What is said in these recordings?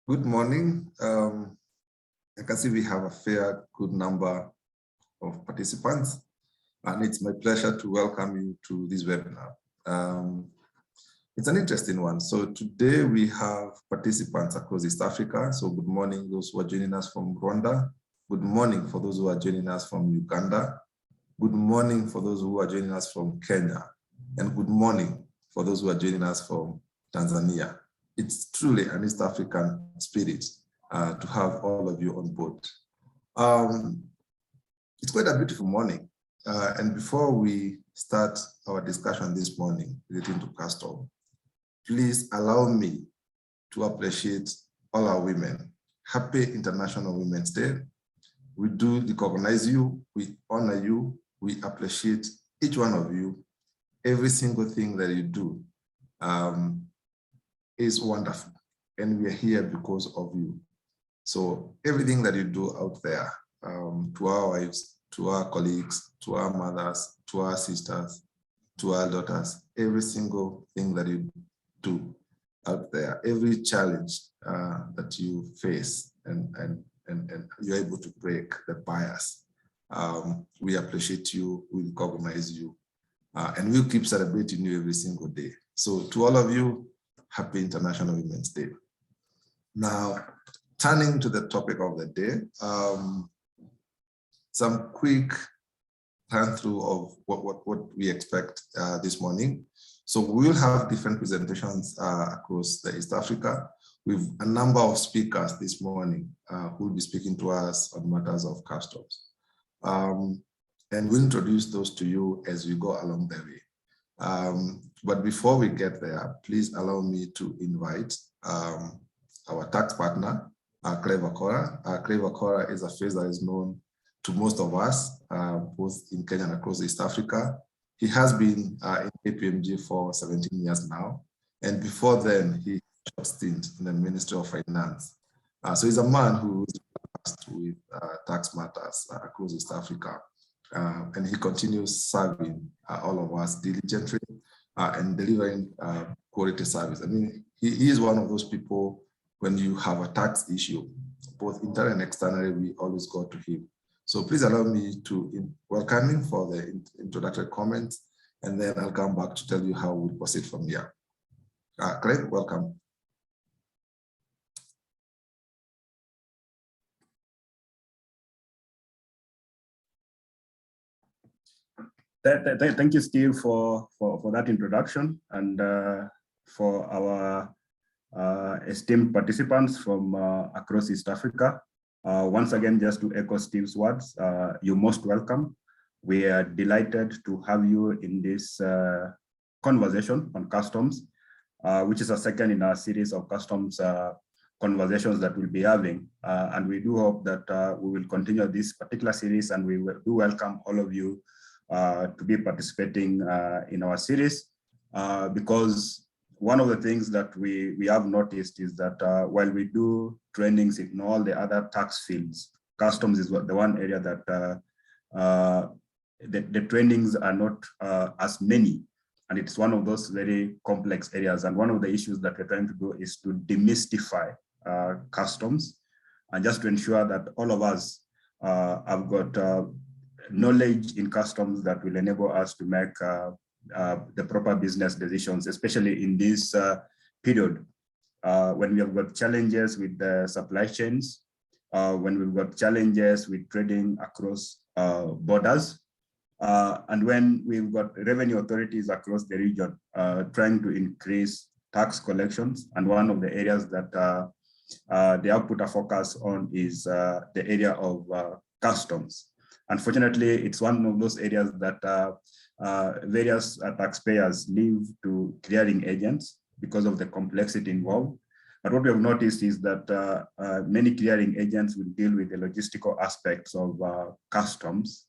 Good morning. I can see we have a fair good number of participants, and it's my pleasure to welcome you to this webinar. It's an interesting one. So today we have participants across East Africa. So good morning, those who are joining us from Rwanda. Good morning for those who are joining us from Uganda. Good morning for those who are joining us from Kenya. And good morning for those who are joining us from Tanzania. It's truly an East African spirit to have all of you on board. It's quite a beautiful morning. And before we start our discussion this morning relating to custom, please allow me to appreciate all our women. Happy International Women's Day. We do recognize you, we honor you, we appreciate each one of you. Every single thing that you do is wonderful, and we are here because of you. So everything that you do out there, to our wives, to our colleagues, to our mothers, to our sisters, to our daughters, every single thing that you do out there, every challenge that you face and you're able to break the bias. We appreciate you, we recognize you, and we'll keep celebrating you every single day. So to all of you, happy International Women's Day. Now, turning to the topic of the day, some quick run through of what we expect this morning. So we will have different presentations across the East Africa with a number of speakers this morning who will be speaking to us on matters of customs. And we'll introduce those to you as we go along the way. But before we get there, please allow me to invite our tax partner, Clever Cora. Clever Cora is a face that is known to most of us, both in Kenya and across East Africa. He has been in KPMG for 17 years now. And before then, he had a short stint in the Ministry of Finance. So he's a man who is tasked with tax matters across East Africa. And he continues serving all of us diligently and delivering quality service. I mean, he is one of those people, when you have a tax issue, both internally and externally, we always go to him. So please allow me to welcome him for the introductory comments, and then I'll come back to tell you how we proceed from here. Craig, welcome. Thank you, Steve, for that introduction, and for our esteemed participants from across East Africa. Once again, just to echo Steve's words, you're most welcome. We are delighted to have you in this conversation on customs, which is a second in our series of customs conversations that we'll be having. And we do hope that we will continue this particular series, and we do welcome all of you to be participating in our series, because one of the things that we have noticed is that while we do trainings in all the other tax fields, customs is the one area that the trainings are not as many, and it's one of those very complex areas. And one of the issues that we're trying to do is to demystify customs, and just to ensure that all of us have got knowledge in customs that will enable us to make the proper business decisions, especially in this period when we have got challenges with the supply chains, when we've got challenges with trading across borders, and when we've got revenue authorities across the region trying to increase tax collections. And one of the areas that they have put a focus on is the area of customs. Unfortunately, it's one of those areas that various taxpayers leave to clearing agents because of the complexity involved. But what we have noticed is that many clearing agents will deal with the logistical aspects of customs,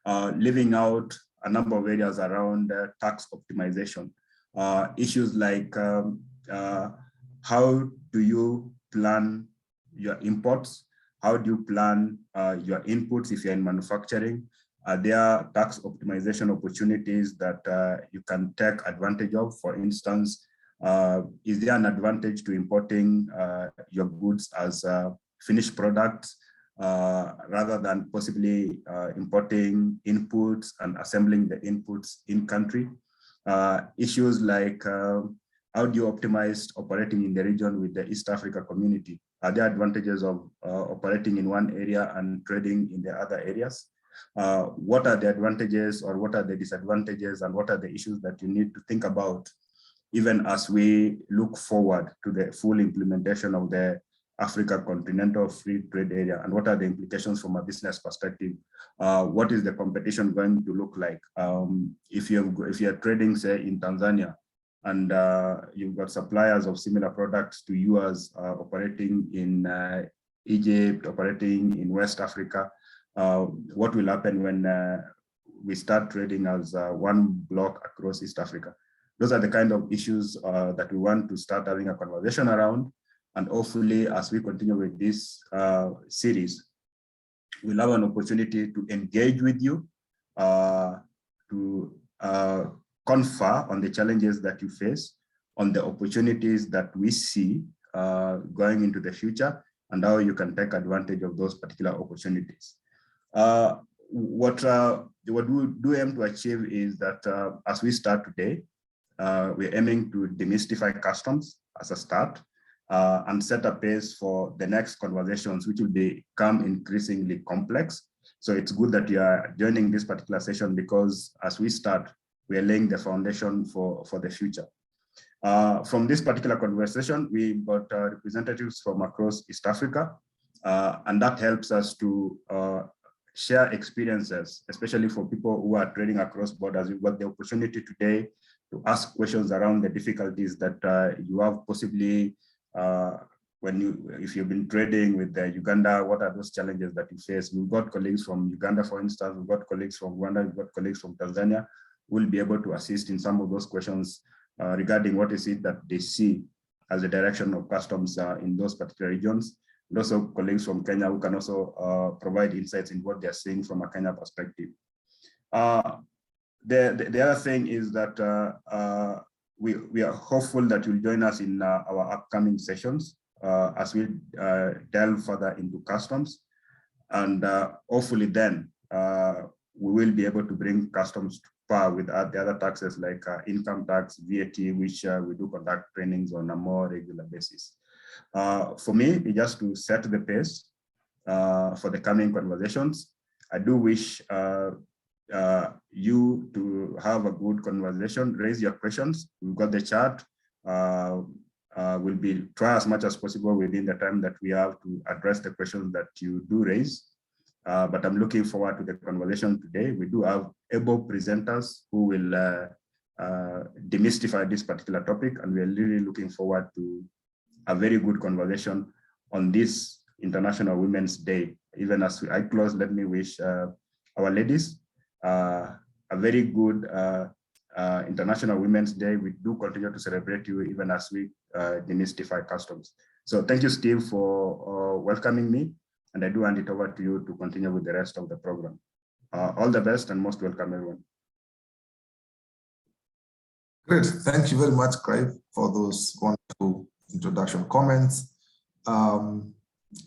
leaving out a number of areas around tax optimization. Issues like how do you plan your imports? How do you plan your inputs if you're in manufacturing? Are there tax optimization opportunities that you can take advantage of? For instance, Is there an advantage to importing your goods as finished products rather than possibly importing inputs and assembling the inputs in country? Issues like how do you optimize operating in the region with the East Africa community? Are there advantages of operating in one area and trading in the other areas? What are the advantages or what are the disadvantages and what are the issues that you need to think about even as we look forward to the full implementation of the Africa Continental Free Trade Area, and what are the implications from a business perspective? What is the competition going to look like? If you're trading, say, in Tanzania, and you've got suppliers of similar products to yours operating in Egypt, operating in West Africa, what will happen when we start trading as one block across East Africa? Those are the kind of issues that we want to start having a conversation around. And hopefully, as we continue with this series, we'll have an opportunity to engage with you, to confer on the challenges that you face, on the opportunities that we see going into the future, and how you can take advantage of those particular opportunities. What we do aim to achieve is that as we start today, we're aiming to demystify customs as a start and set a pace for the next conversations, which will become increasingly complex. So it's good that you are joining this particular session because as we start, we are laying the foundation for the future. From this particular conversation, we got representatives from across East Africa, and that helps us to share experiences, especially for people who are trading across borders. We've got the opportunity today to ask questions around the difficulties that you have possibly if you've been trading with Uganda. What are those challenges that you face? We've got colleagues from Uganda, for instance. We've got colleagues from Rwanda. We've got colleagues from Tanzania who will be able to assist in some of those questions regarding what is it that they see as the direction of customs in those particular regions. And also colleagues from Kenya who can also provide insights in what they're seeing from a Kenya perspective. The other thing is that we are hopeful that you'll join us in our upcoming sessions as we delve further into customs. And hopefully then we will be able to bring customs to par with the other taxes like income tax, VAT, which we do conduct trainings on a more regular basis. For me, just to set the pace for the coming conversations, I do wish you to have a good conversation, raise your questions. We've got the chat. We'll try as much as possible within the time that we have to address the questions that you do raise. But I'm looking forward to the conversation today. We do have able presenters who will demystify this particular topic, and we're really looking forward to a very good conversation on this International Women's Day. Even as I close, let me wish our ladies a very good International Women's Day. We do continue to celebrate you even as we demystify customs. So thank you, Steve, for welcoming me. And I do hand it over to you to continue with the rest of the program. All the best and most welcome, everyone. Great. Thank you very much, Clive, for those wonderful introduction comments. And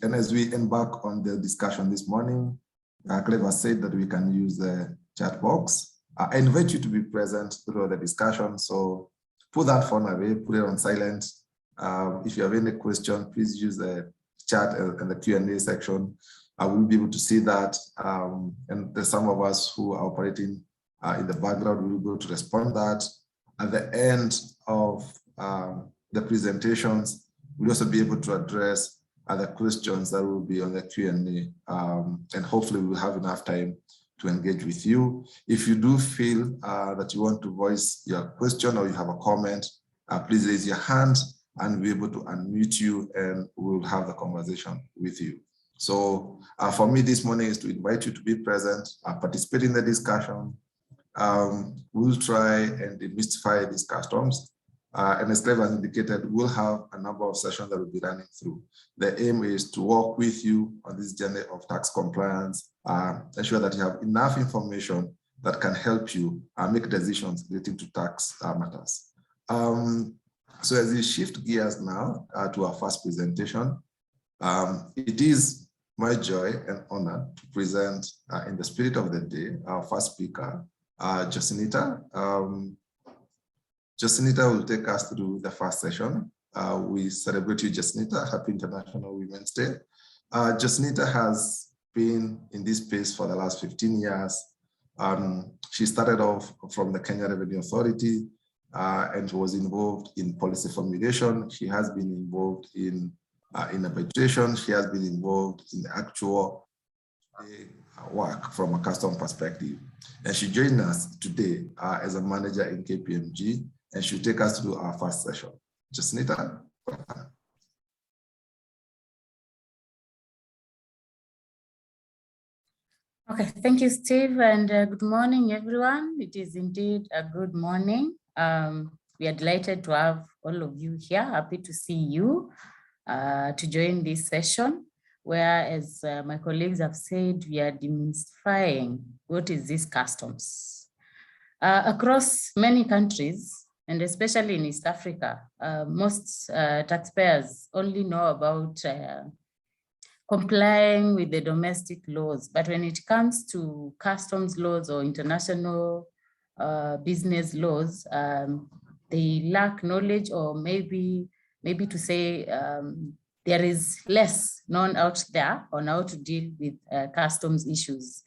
as we embark on the discussion this morning, Clive has said that we can use the chat box. I invite you to be present through the discussion. So put that phone away, put it on silent. If you have any question, please use the chat and the Q&A section. I will be able to see that. And there's some of us who are operating in the background, we will be able to respond to that. At the end of the presentations, we'll also be able to address other questions that will be on the Q&A. And hopefully we'll have enough time to engage with you. If you do feel that you want to voice your question or you have a comment, please raise your hand and we'll be able to unmute you and we'll have the conversation with you. So for me this morning is to invite you to be present, participate in the discussion. We'll try and demystify these customs. And as Clive has indicated, we'll have a number of sessions that we'll be running through. The aim is to work with you on this journey of tax compliance, ensure that you have enough information that can help you make decisions relating to tax matters. So as we shift gears now to our first presentation, it is my joy and honor to present in the spirit of the day, our first speaker, Jacinita. Jacinita will take us through the first session. We celebrate you, Jacinita. Happy International Women's Day. Jacinita has been in this space for the last 15 years. She started off from the Kenya Revenue Authority and was involved in policy formulation. She has been involved in arbitration. She has been involved in the actual work from a custom perspective. And she joined us today as a manager in KPMG, and she'll take us through our first session. Jacinita. Okay, thank you, Steve, and good morning, everyone. It is indeed a good morning. We are delighted to have all of you here. Happy to see you to join this session, where, as my colleagues have said, we are demystifying what is this customs. Across many countries, and especially in East Africa, most taxpayers only know about complying with the domestic laws. But when it comes to customs laws or international business laws, they lack knowledge, or maybe to say there is less known out there on how to deal with customs issues.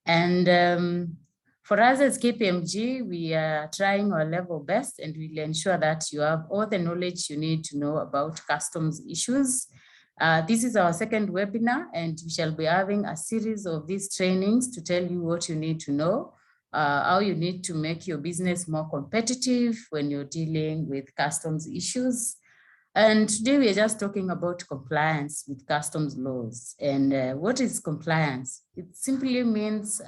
And for us as KPMG, we are trying our level best, and we'll ensure that you have all the knowledge you need to know about customs issues. This is our second webinar, and we shall be having a series of these trainings to tell you what you need to know, how you need to make your business more competitive when you're dealing with customs issues. And today we are just talking about compliance with customs laws. And what is compliance? It simply means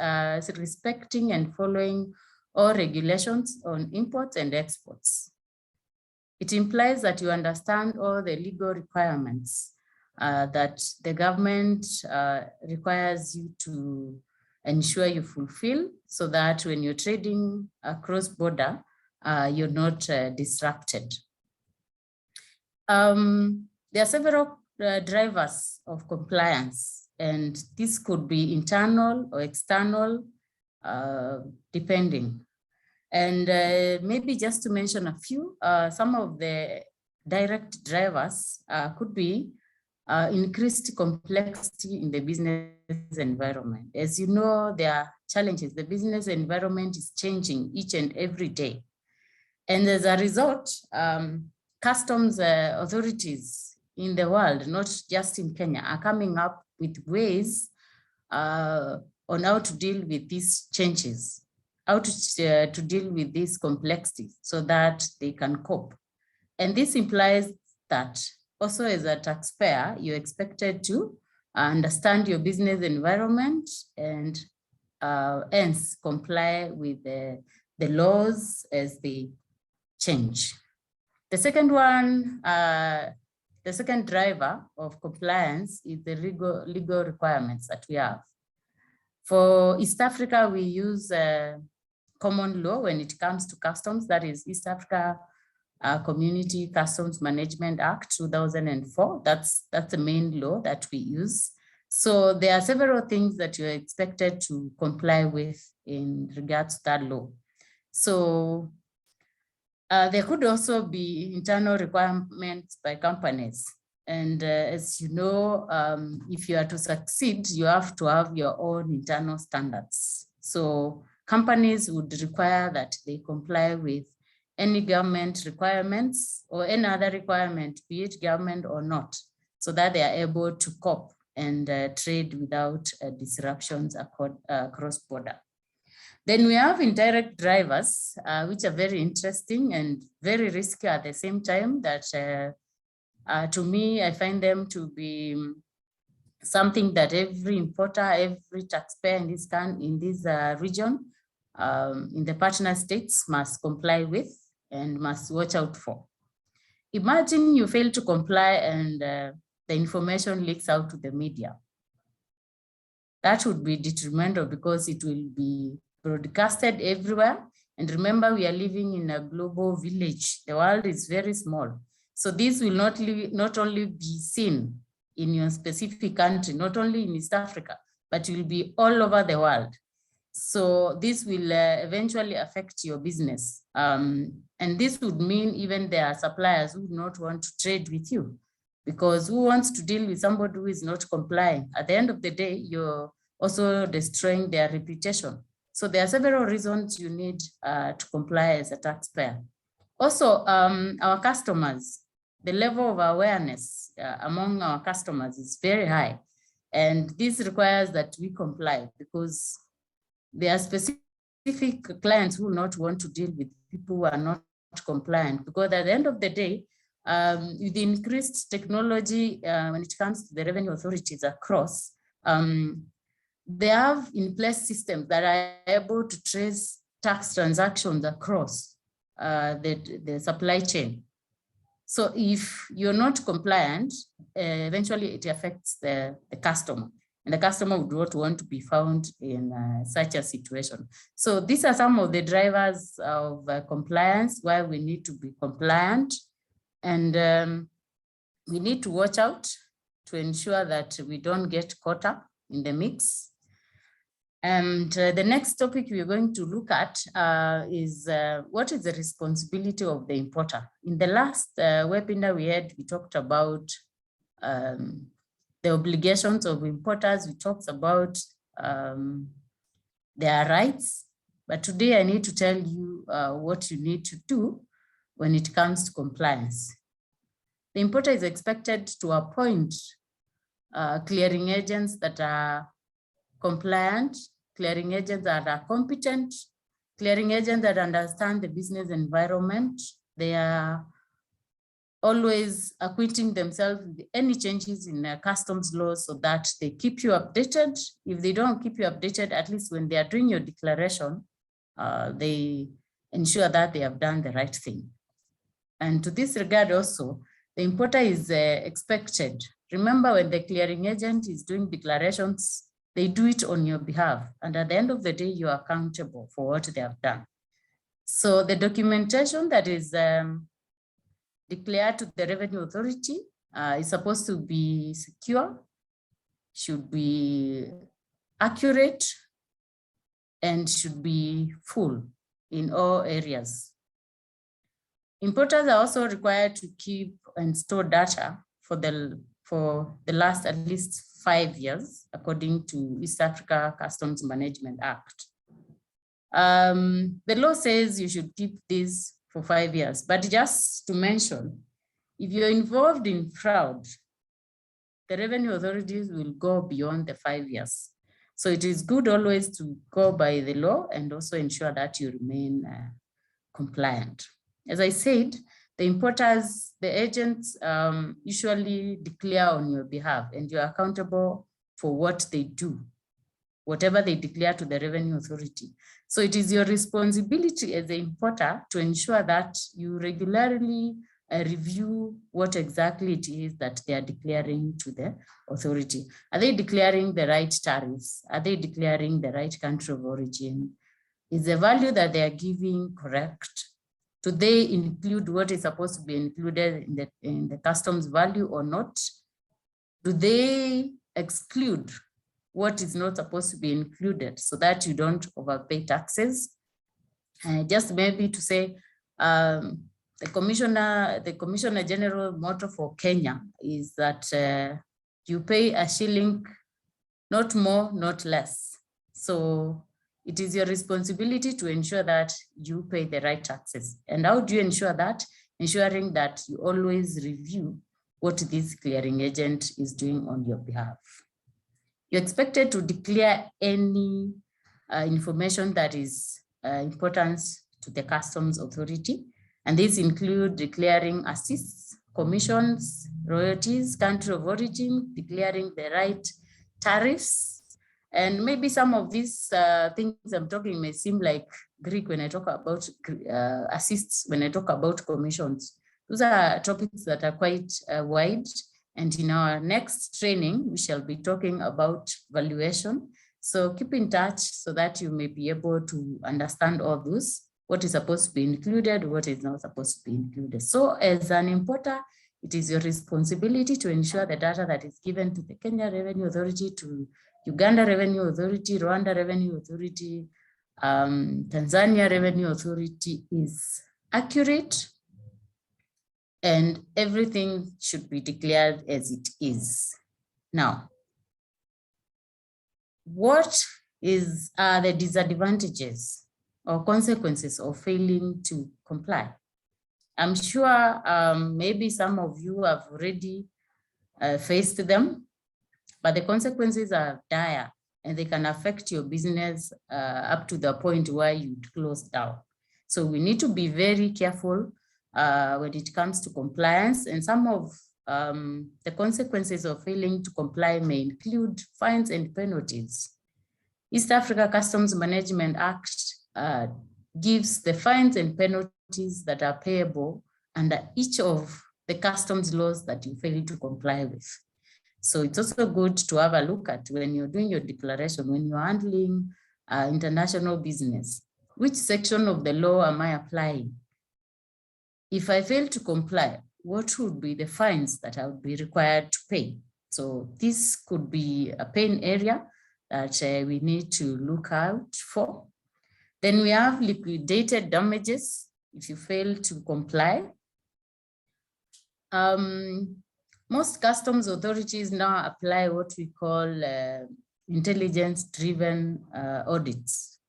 respecting and following all regulations on imports and exports. It implies that you understand all the legal requirements that the government requires you to ensure you fulfill, so that when you're trading across border, you're not disrupted. There are several drivers of compliance, and this could be internal or external, depending. And maybe just to mention a few, some of the direct drivers could be increased complexity in the business environment. As you know, there are challenges. The business environment is changing each and every day. And as a result, customs authorities in the world, not just in Kenya, are coming up with ways on how to deal with these changes, how to deal with these complexities so that they can cope. And this implies that also as a taxpayer, you're expected to understand your business environment and hence comply with the laws as they change. The second one, the second driver of compliance is the legal requirements that we have. For East Africa, we use common law when it comes to customs, that is East Africa Community Customs Management Act 2004. That's the main law that we use. So there are several things that you're expected to comply with in regards to that law. So there could also be internal requirements by companies. And as you know, if you are to succeed, you have to have your own internal standards. So companies would require that they comply with any government requirements or any other requirement, be it government or not, so that they are able to cope and trade without disruptions across border. Then we have indirect drivers, which are very interesting and very risky at the same time. That to me, I find them to be something that every importer, every taxpayer in this region, in the partner states must comply with and must watch out for. Imagine you fail to comply and the information leaks out to the media. That would be detrimental because it will be broadcasted everywhere, And remember, we are living in a global village. The world is very small. So this will not only be seen in your specific country, not only in East Africa, but will be all over the world. So this will eventually affect your business. And this would mean even there are suppliers who do not want to trade with you, because who wants to deal with somebody who is not complying? At the end of the day, you're also destroying their reputation. So there are several reasons you need to comply as a taxpayer. Also, our customers, the level of awareness among our customers is very high. And this requires that we comply, because there are specific clients who will not want to deal with people who are not compliant, because at the end of the day, with the increased technology when it comes to the revenue authorities across, they have in place systems that are able to trace tax transactions across the supply chain. So if you're not compliant, eventually it affects the customer, and the customer would not want to be found in such a situation. So these are some of the drivers of compliance, why we need to be compliant, and we need to watch out to ensure that we don't get caught up in the mix. And the next topic we're going to look at is what is the responsibility of the importer? In the last webinar we had, we talked about the obligations of importers. We talked about their rights, but today I need to tell you what you need to do when it comes to compliance. The importer is expected to appoint clearing agents that are compliant, clearing agents that are competent, clearing agents that understand the business environment. They are always acquainting themselves with any changes in customs laws so that they keep you updated. If they don't keep you updated, at least when they are doing your declaration, they ensure that they have done the right thing. And to this regard also, the importer is expected. Remember, when the clearing agent is doing declarations, they do it on your behalf. And at the end of the day, you are accountable for what they have done. So the documentation that is declared to the revenue authority is supposed to be secure, should be accurate, and should be full in all areas. Importers are also required to keep and store data for the last at least 5 years, according to East Africa Customs Management Act. The law says you should keep this for 5 years, but just to mention, if you're involved in fraud, the revenue authorities will go beyond the 5 years. So it is good always to go by the law and also ensure that you remain compliant. As I said, the importers, the agents usually declare on your behalf, and you're accountable for what they do, whatever they declare to the revenue authority. So it is your responsibility as the importer to ensure that you regularly review what exactly it is that they are declaring to the authority. Are they declaring the right tariffs? Are they declaring the right country of origin? Is the value that they are giving correct? Do they include what is supposed to be included in the customs value or not? Do they exclude what is not supposed to be included so that you don't overpay taxes? Just maybe to say, the Commissioner General motto for Kenya is that you pay a shilling, not more, not less. So it is your responsibility to ensure that you pay the right taxes. And how do you ensure that? Ensuring that you always review what this clearing agent is doing on your behalf. You're expected to declare any information that is important to the customs authority. And these include declaring assists, commissions, royalties, country of origin, declaring the right tariffs. And maybe some of these things I'm talking may seem like Greek when I talk about assists, when I talk about commissions. Those are topics that are quite wide. And in our next training, we shall be talking about valuation. So keep in touch so that you may be able to understand all those what is supposed to be included, what is not supposed to be included. So as an importer, it is your responsibility to ensure the data that is given to the Kenya Revenue Authority, to Uganda Revenue Authority, Rwanda Revenue Authority, Tanzania Revenue Authority is accurate, and everything should be declared as it is. Now, what are the disadvantages or consequences of failing to comply? I'm sure maybe some of you have already faced them, but the consequences are dire and they can affect your business up to the point where you'd close down. So we need to be very careful when it comes to compliance, and some of the consequences of failing to comply may include fines and penalties. East Africa Customs Management Act gives the fines and penalties that are payable under each of the customs laws that you fail to comply with. So it's also good to have a look at when you're doing your declaration, when you're handling international business, which section of the law am I applying? If I fail to comply, what would be the fines that I would be required to pay? So this could be a pain area that we need to look out for. Then we have liquidated damages if you fail to comply. Most customs authorities now apply what we call intelligence-driven audits.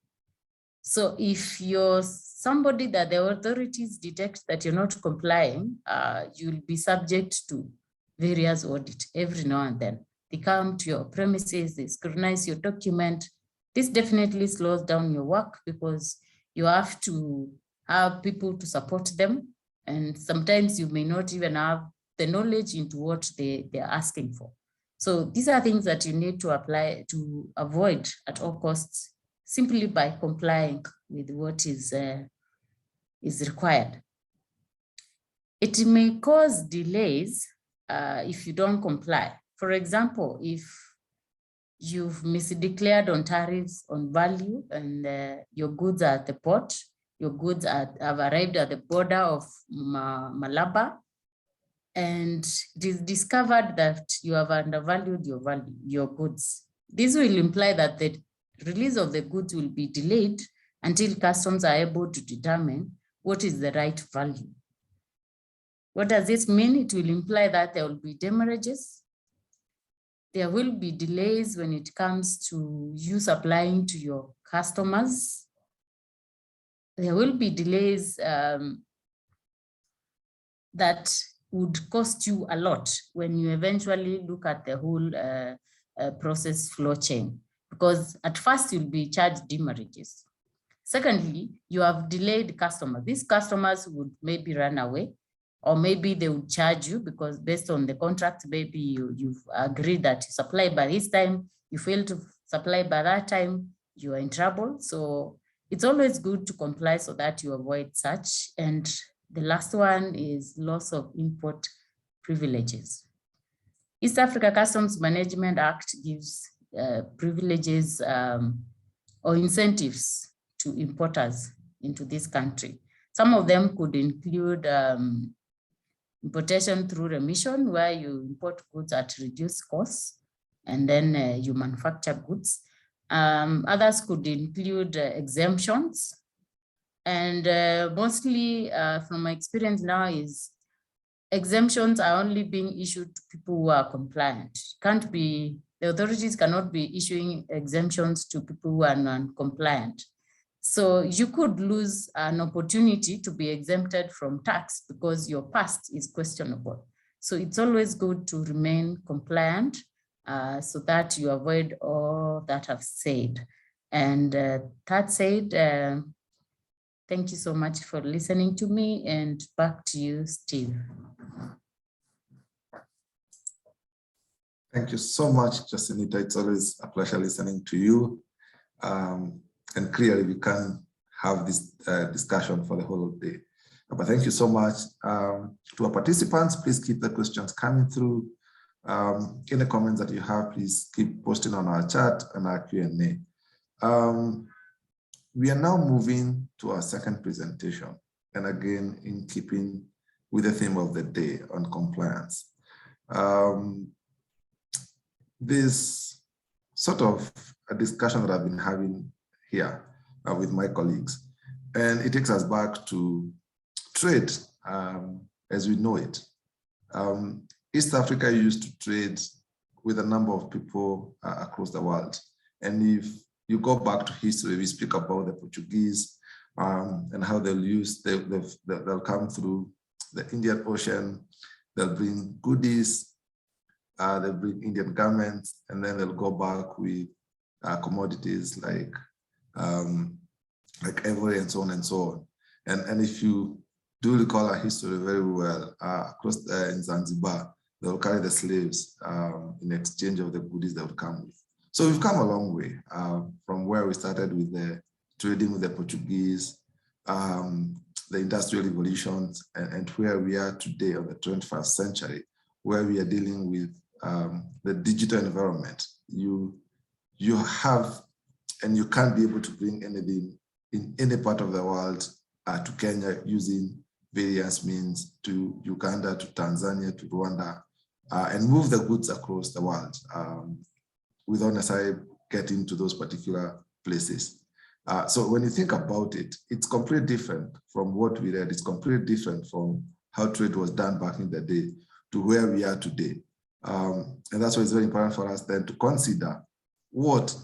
So if you're somebody that the authorities detect that you're not complying, you'll be subject to various audits every now and then. They come to your premises, they scrutinize your document. This definitely slows down your work because you have to have people to support them. And sometimes you may not even have the knowledge into what they're asking for. So these are things that you need to apply to avoid at all costs, simply by complying with what is required. It may cause delays if you don't comply. For example, if you've misdeclared on tariffs on value and your goods are at the port, your goods have arrived at the border of Malaba, and it is discovered that you have undervalued your goods. This will imply that the release of the goods will be delayed until customs are able to determine what is the right value. What does this mean? It will imply that there will be demurrages. There will be delays when it comes to you supplying to your customers. There will be delays that would cost you a lot when you eventually look at the whole process flow chain, because at first you'll be charged demurrages. Secondly, you have delayed customers. These customers would maybe run away, or maybe they would charge you because based on the contract, maybe you've agreed that you supply by this time, you fail to supply by that time, you are in trouble. So it's always good to comply so that you avoid such. And the last one is loss of import privileges. East Africa Customs Management Act gives privileges or incentives to importers into this country. Some of them could include importation through remission, where you import goods at reduced costs and then you manufacture goods. Others could include exemptions. And mostly from my experience now is exemptions are only being issued to people who are compliant. The authorities cannot be issuing exemptions to people who are non-compliant. So you could lose an opportunity to be exempted from tax because your past is questionable. So it's always good to remain compliant so that you avoid all that I've said. And that said, thank you so much for listening to me, and back to you, Steve. Thank you so much, Jacinita. It's always a pleasure listening to you. And clearly we can have this discussion for the whole day. But thank you so much. To our participants, please keep the questions coming through. Any comments that you have, please keep posting on our chat and our Q&A. We are now moving to our second presentation, and again, in keeping with the theme of the day on compliance. This sort of a discussion that I've been having here with my colleagues, and it takes us back to trade as we know it. East Africa used to trade with a number of people across the world. And if you go back to history, we speak about the Portuguese and how they'll come through the Indian Ocean, they'll bring goodies, they'll bring Indian garments, and then they'll go back with commodities like ivory and so on and so on. And if you do recall our history very well, across in Zanzibar, they will carry the slaves in exchange of the goodies they would come with. So we've come a long way from where we started with the trading with the Portuguese, the Industrial Revolutions, and where we are today of the 21st century, where we are dealing with the digital environment. You have, and you can't be able to bring anything in any part of the world to Kenya using various means, to Uganda, to Tanzania, to Rwanda, and move the goods across the world without necessarily getting to those particular places. So when you think about it, it's completely different from what we read. It's completely different from how trade was done back in the day to where we are today. And that's why it's very important for us then to consider what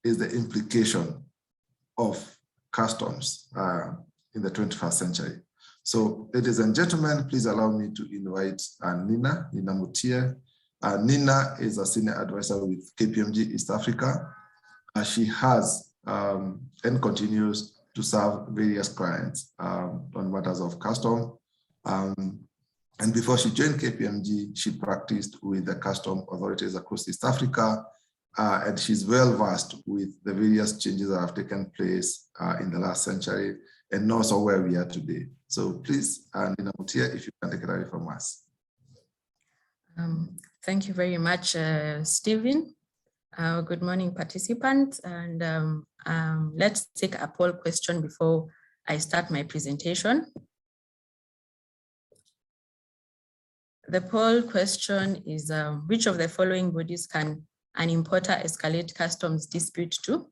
is the implication of customs in the 21st century. So, ladies and gentlemen, please allow me to invite Nina Mutie. Nina is a senior advisor with KPMG East Africa. She has and continues to serve various clients on matters of custom. And before she joined KPMG, she practiced with the custom authorities across East Africa, and she's well versed with the various changes that have taken place in the last century, and also where we are today. So please, Nina Mutie, if you can take it away from us. Thank you very much, Stephen. Good morning, participants. And let's take a poll question before I start my presentation. The poll question is, which of the following bodies can an importer escalate customs dispute to?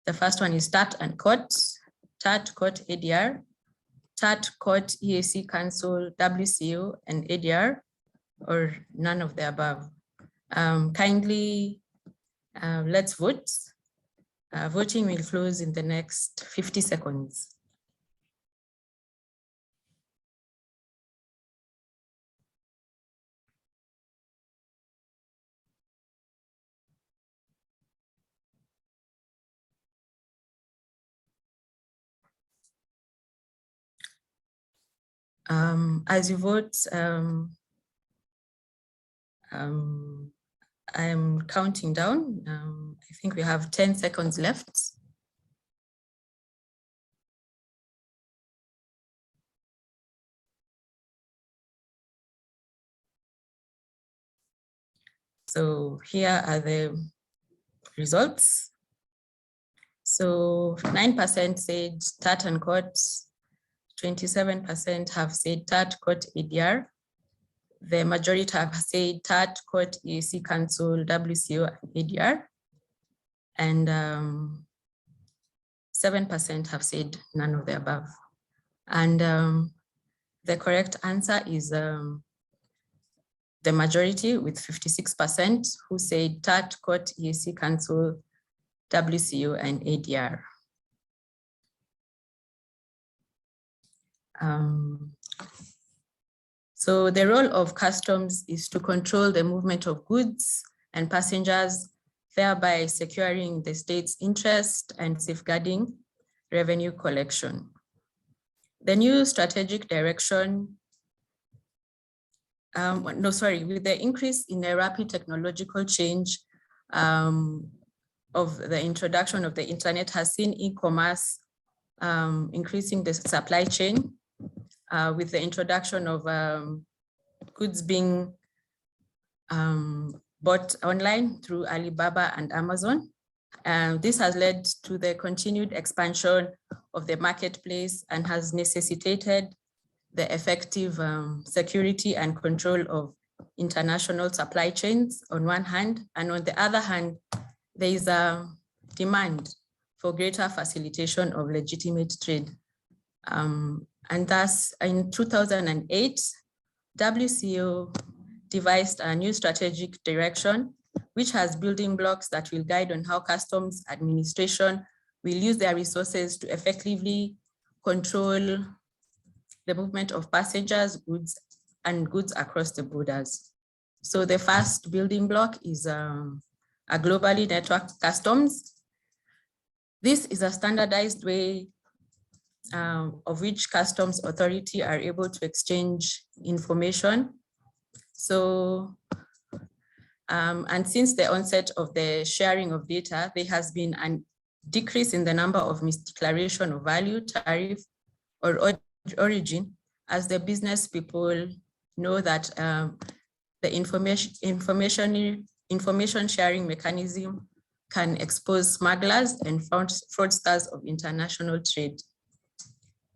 The first one is TAT and COURT, TAT, COURT, ADR, TAT, COURT, EAC Council, WCO, and ADR, or none of the above. Kindly, let's vote. Voting will close in the next 50 seconds. As you vote, I'm counting down. I think we have 10 seconds left. So here are the results. So 9% said TAT and COURT, 27% have said TAT, COURT, ADR. The majority have said TAT, COURT, EAC Council, WCO, and ADR. And 7% have said none of the above. And the correct answer is the majority, with 56% who said TAT, COURT, EAC Council, WCO, and ADR. So the role of customs is to control the movement of goods and passengers, thereby securing the state's interest and safeguarding revenue collection. The new strategic direction, with the increase in a rapid technological change of the introduction of the internet, has seen e-commerce increasing the supply chain with the introduction of goods being bought online through Alibaba and Amazon. This has led to the continued expansion of the marketplace and has necessitated the effective security and control of international supply chains on one hand, and on the other hand, there is a demand for greater facilitation of legitimate trade. And thus, in 2008, WCO devised a new strategic direction, which has building blocks that will guide on how customs administration will use their resources to effectively control the movement of passengers, goods, and goods across the borders. So the first building block is a globally networked customs. This is a standardized way of which customs authority are able to exchange information. So, and since the onset of the sharing of data, there has been a decrease in the number of misdeclaration of value, tariff, or origin, as the business people know that the information sharing mechanism can expose smugglers and fraudsters of international trade.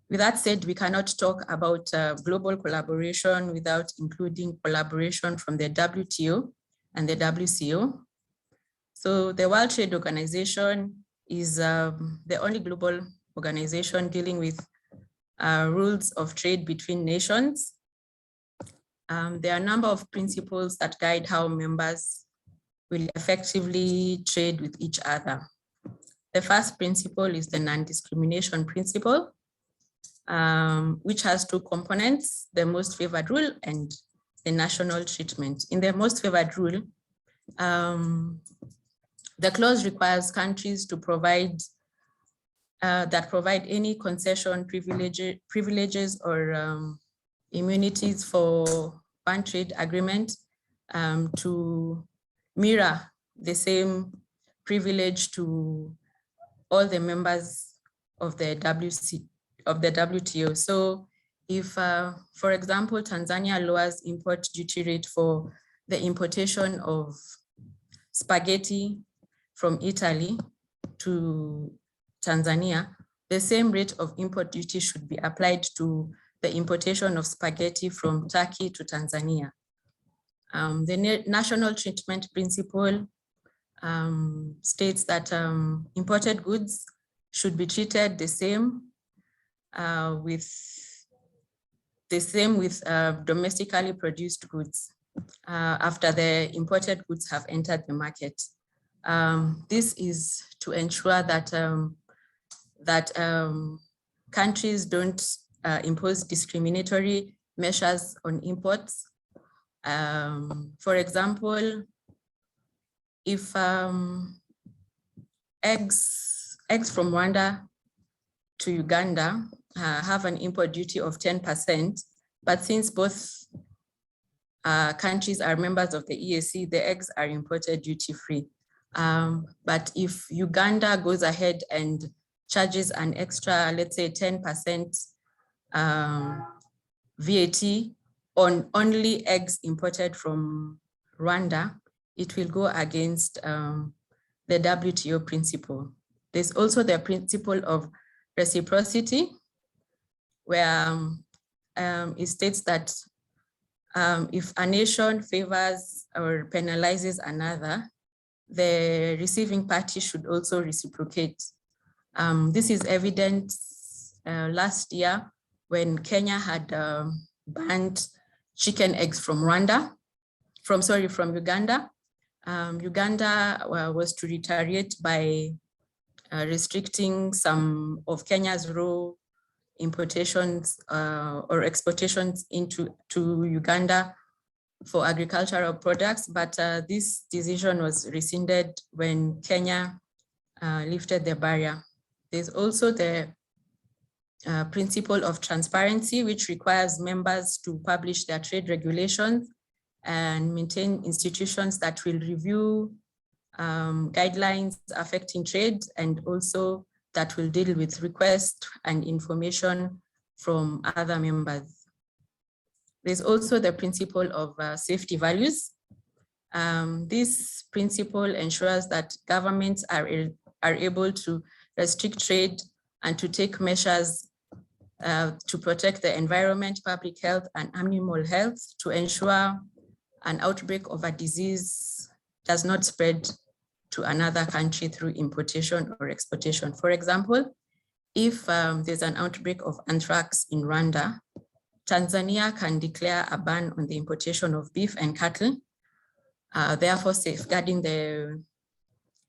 With that said, we cannot talk about global collaboration without including collaboration from the WTO and the WCO. So the World Trade Organization is the only global organization dealing with rules of trade between nations. There are a number of principles that guide how members will effectively trade with each other. The first principle is the non-discrimination principle, which has two components, the most favored rule and the national treatment. In the most favored rule, the clause requires countries to provide any concession, privileges or immunities for one trade agreement to mirror the same privilege to all the members of the WTO. So if, for example, Tanzania lowers import duty rate for the importation of spaghetti from Italy to Tanzania, the same rate of import duty should be applied to the importation of spaghetti from Turkey to Tanzania. The national treatment principle states that imported goods should be treated the same with domestically produced goods after the imported goods have entered the market. This is to ensure that countries don't impose discriminatory measures on imports. For example, if eggs from Rwanda to Uganda have an import duty of 10%, but since both countries are members of the EAC, the eggs are imported duty-free. But if Uganda goes ahead and charges an extra, let's say 10% VAT on only eggs imported from Rwanda, it will go against the WTO principle. There's also the principle of reciprocity, where it states that if a nation favors or penalizes another, the receiving party should also reciprocate. This is evident last year when Kenya had banned chicken eggs from Uganda. Uganda was to retaliate by restricting some of Kenya's raw importations or exportations to Uganda for agricultural products, but this decision was rescinded when Kenya lifted the barrier. There's also the principle of transparency, which requires members to publish their trade regulations and maintain institutions that will review guidelines affecting trade, and also that will deal with requests and information from other members. There's also the principle of safety values. This principle ensures that governments are able to restrict trade and to take measures to protect the environment, public health, and animal health to ensure an outbreak of a disease does not spread to another country through importation or exportation. For example, if there's an outbreak of anthrax in Rwanda, Tanzania can declare a ban on the importation of beef and cattle, therefore safeguarding the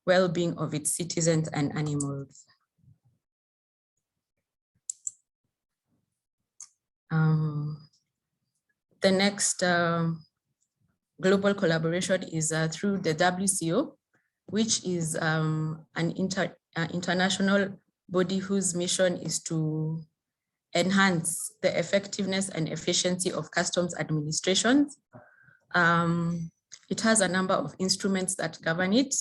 well-being of its citizens and animals. The next global collaboration is through the WCO, which is an international body whose mission is to enhance the effectiveness and efficiency of customs administrations. It has a number of instruments that govern it.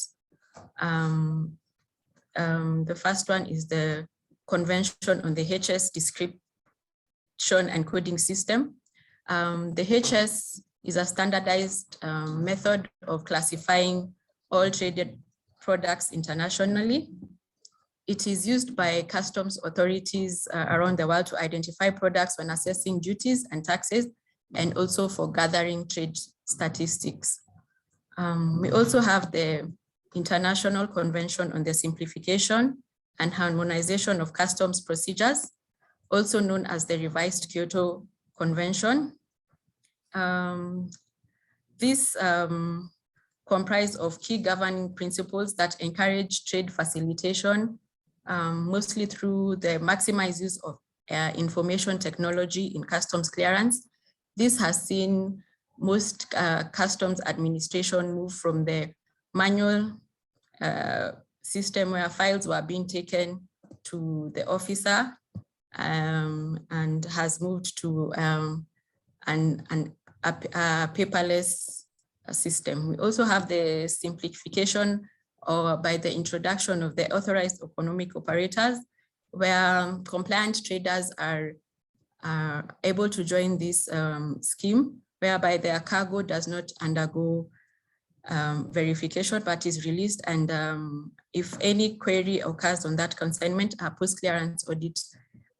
The first one is the Convention on the HS Description and Coding System. The HS is a standardized method of classifying all traded products internationally. It is used by customs authorities around the world to identify products when assessing duties and taxes, and also for gathering trade statistics. We also have the International Convention on the Simplification and Harmonization of Customs Procedures, also known as the Revised Kyoto Convention. This comprise of key governing principles that encourage trade facilitation, mostly through the maximized use of information technology in customs clearance. This has seen most customs administration move from the manual system where files were being taken to the officer, and has moved to a paperless system. We also have the simplification by the introduction of the authorized economic operators, where compliant traders are able to join this scheme, whereby their cargo does not undergo verification but is released, and if any query occurs on that consignment, a post-clearance audit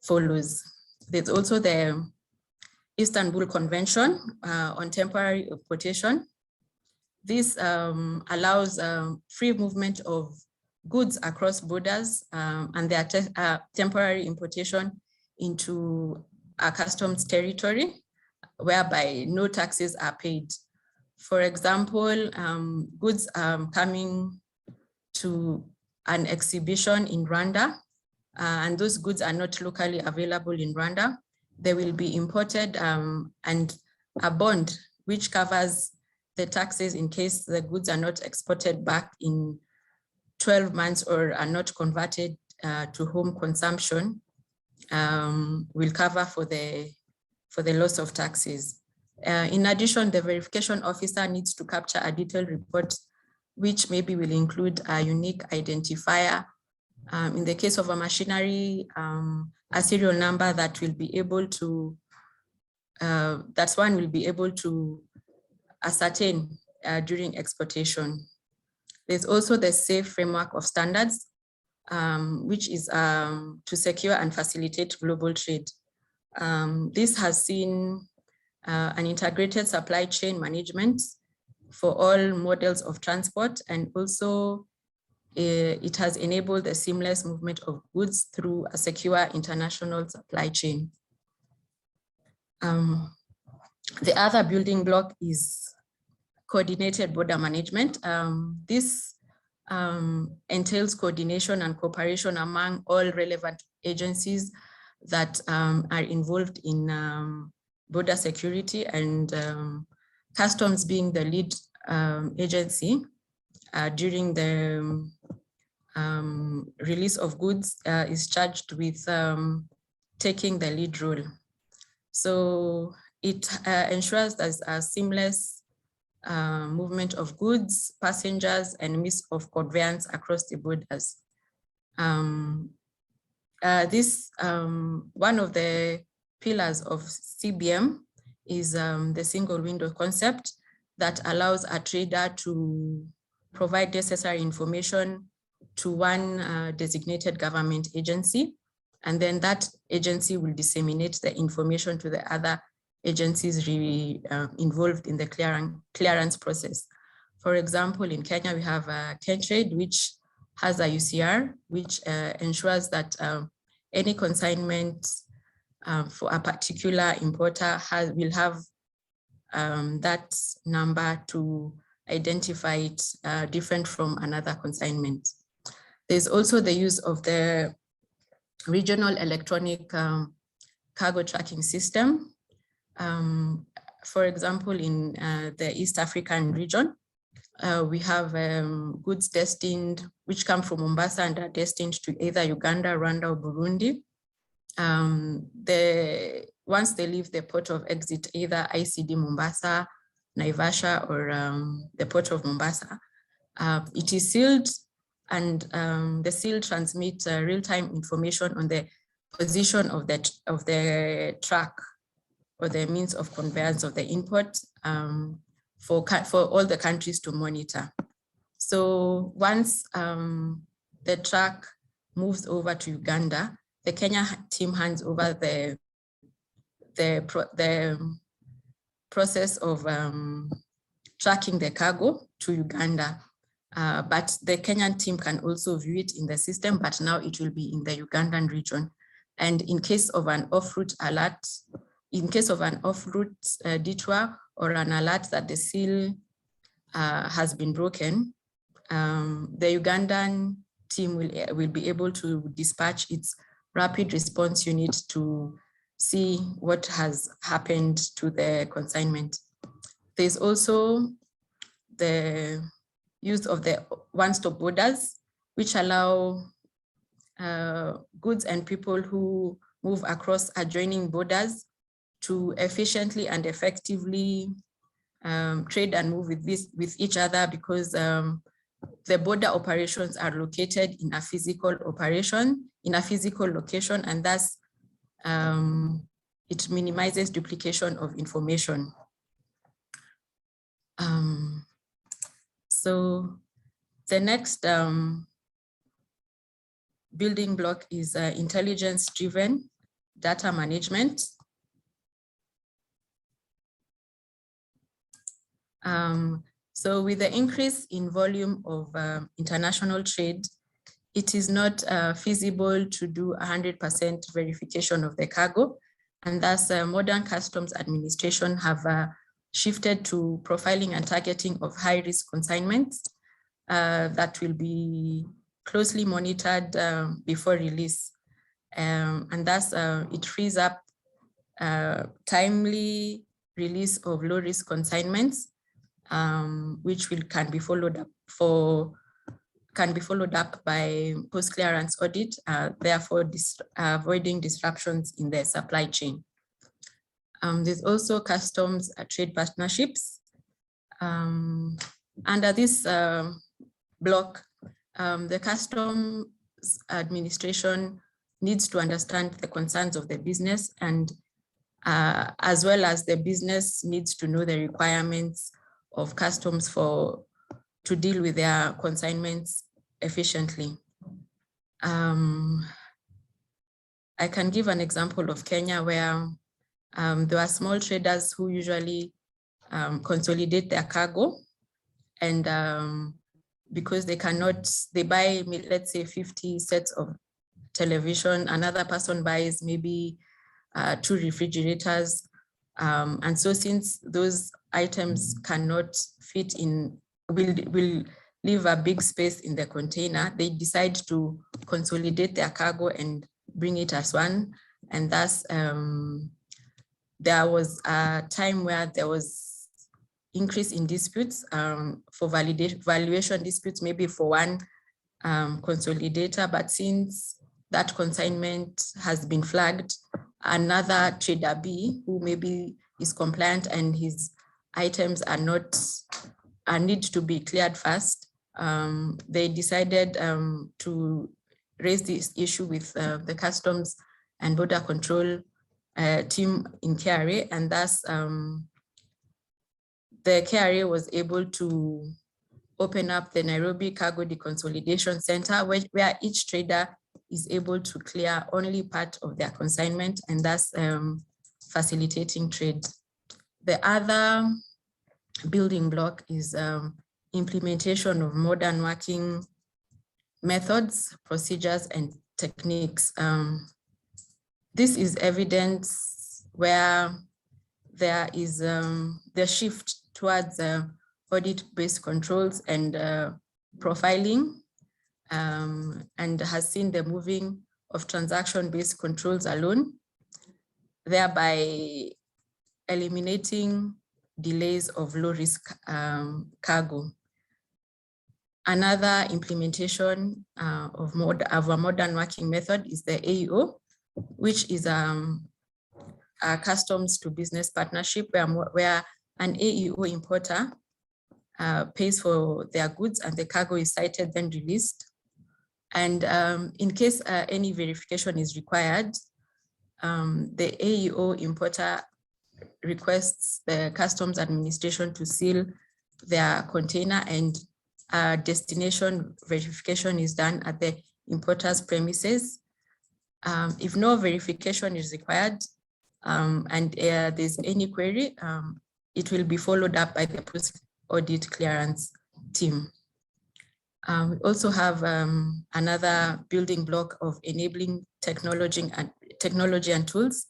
follows. There's also the Istanbul Convention on temporary importation. This allows free movement of goods across borders and their temporary importation into a customs territory, whereby no taxes are paid. For example, goods coming to an exhibition in Rwanda, and those goods are not locally available in Rwanda, they will be imported, and a bond which covers the taxes in case the goods are not exported back in 12 months or are not converted to home consumption, will cover for the loss of taxes. In addition, the verification officer needs to capture a detailed report, which maybe will include a unique identifier. In the case of a machinery, a serial number that will be able to, that's one will be able to ascertain during exportation. There's also the SAFE framework of standards, which is to secure and facilitate global trade. This has seen an integrated supply chain management for all models of transport, and also it has enabled the seamless movement of goods through a secure international supply chain. The other building block is coordinated border management. This entails coordination and cooperation among all relevant agencies that are involved in border security, and customs being the lead agency during the release of goods is charged with taking the lead role. So it ensures there's a seamless movement of goods, passengers, and means of conveyance across the borders. One of the pillars of CBM is the single window concept, that allows a trader to provide necessary information to one designated government agency, and then that agency will disseminate the information to the other agencies involved in the clearance process. For example, in Kenya, we have KenTrade, which has a UCR, which ensures that any consignment for a particular importer will have that number to identify it different from another consignment. There's also the use of the regional electronic cargo tracking system. For example, in the East African region, we have goods destined, which come from Mombasa and are destined to either Uganda, Rwanda, or Burundi. Once they leave the port of exit, either ICD Mombasa, Naivasha, or the port of Mombasa, it is sealed, and the seal transmits real-time information on the position of the truck or the means of conveyance of the import for all the countries to monitor. So once the truck moves over to Uganda, the Kenya team hands over the process of tracking the cargo to Uganda. But the Kenyan team can also view it in the system, but now it will be in the Ugandan region. And in case of an off-route alert, in case of an off-route detour or an alert that the seal has been broken, the Ugandan team will be able to dispatch its rapid response unit to see what has happened to the consignment. There's also the use of the one-stop borders, which allow goods and people who move across adjoining borders to efficiently and effectively trade and move with each other, because the border operations are located in a physical location, and thus it minimizes duplication of information. So the next building block is intelligence-driven data management. So with the increase in volume of international trade, it is not feasible to do 100% verification of the cargo. And thus modern customs administration have shifted to profiling and targeting of high-risk consignments that will be closely monitored before release. And thus it frees up timely release of low-risk consignments, which can be followed up by post-clearance audit, therefore avoiding disruptions in the supply chain. There's also customs trade partnerships. Under this block, the customs administration needs to understand the concerns of the business, and as well as the business needs to know the requirements of customs to deal with their consignments efficiently. I can give an example of Kenya, where there are small traders who usually consolidate their cargo, and because they buy, let's say 50 sets of television, another person buys maybe 2 refrigerators. And so since those items cannot fit in, will leave a big space in the container, they decide to consolidate their cargo and bring it as one. And thus, there was a time where there was increase in disputes for valuation disputes, maybe for one consolidator. But since that consignment has been flagged, another trader B, who maybe is compliant and his items need to be cleared first, they decided to raise this issue with the Customs and Border Control team in KRA, and thus the KRA was able to open up the Nairobi Cargo Deconsolidation Center, where each trader is able to clear only part of their consignment and thus facilitating trade. The other building block is implementation of modern working methods, procedures, and techniques. This is evidence where there is the shift towards audit-based controls and profiling, and has seen the moving of transaction-based controls alone, thereby eliminating delays of low-risk cargo. Another implementation of a modern working method is the AEO, which is a customs to business partnership where an AEO importer pays for their goods and the cargo is cited, then released. And in case any verification is required, the AEO importer requests the customs administration to seal their container, and destination verification is done at the importer's premises. If no verification is required and there's any query, it will be followed up by the post-audit clearance team. We also have another building block of enabling technology and tools.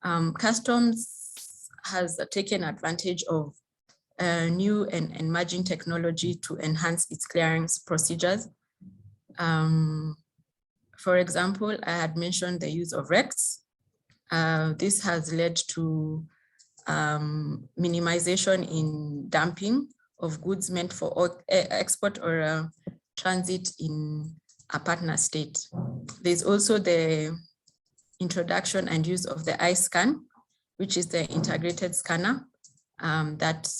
Customs has taken advantage of new and emerging technology to enhance its clearance procedures. For example, I had mentioned the use of RECs. This has led to minimization in dumping of goods meant for export or transit in a partner state. There's also the introduction and use of the iScan, which is the integrated scanner that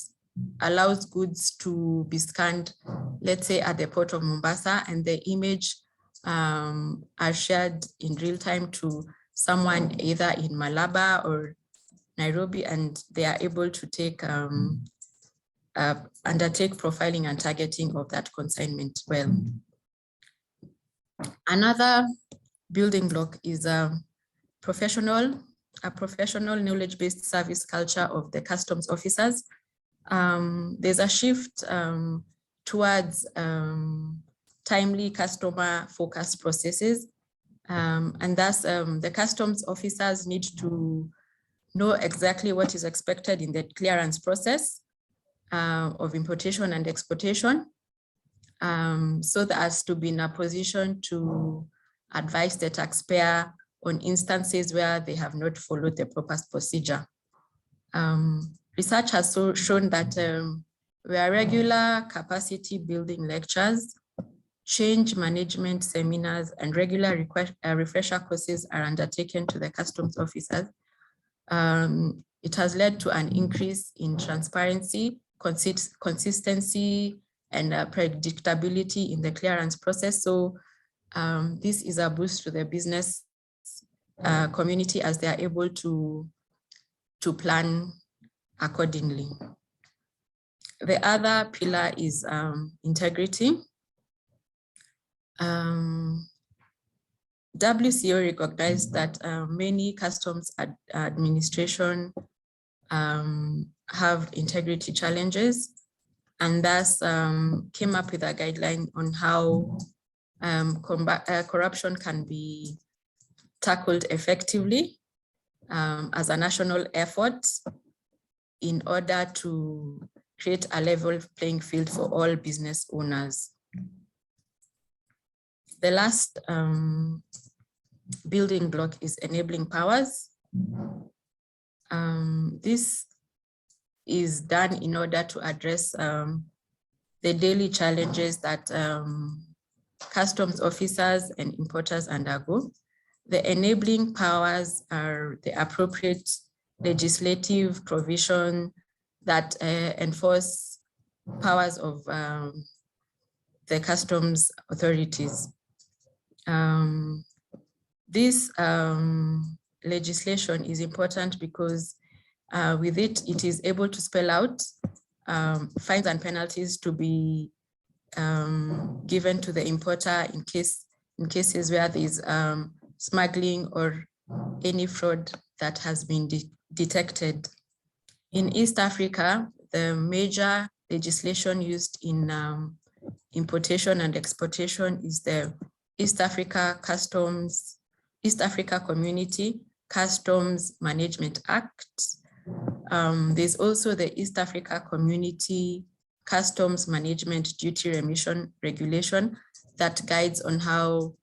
allows goods to be scanned, let's say at the port of Mombasa, and the image are shared in real time to someone either in Malaba or Nairobi, and they are able to take undertake profiling and targeting of that consignment well. Another building block is a professional knowledge-based service culture of the customs officers. There's a shift towards timely customer-focused processes, and thus the customs officers need to know exactly what is expected in the clearance process of importation and exportation, so as to be in a position to advise the taxpayer on instances where they have not followed the proper procedure. Research has shown that where regular capacity building lectures, change management seminars, and regular refresher courses are undertaken to the customs officers, it has led to an increase in transparency, consistency, and predictability in the clearance process. So this is a boost to the business community as they are able to plan accordingly. The other pillar is integrity. WCO recognized that many customs administration have integrity challenges, and thus came up with a guideline on how corruption can be tackled effectively as a national effort in order to create a level playing field for all business owners. The last building block is enabling powers. This is done in order to address the daily challenges that customs officers and importers undergo. The enabling powers are the appropriate legislative provision that enforce powers of the customs authorities. This legislation is important because with it, it is able to spell out fines and penalties to be given to the importer in cases where there is smuggling or any fraud that has been detected. In East Africa, the major legislation used in importation and exportation is the East Africa Community Customs Management Act. There's also the East Africa Community Customs Management Duty Remission Regulation that guides on how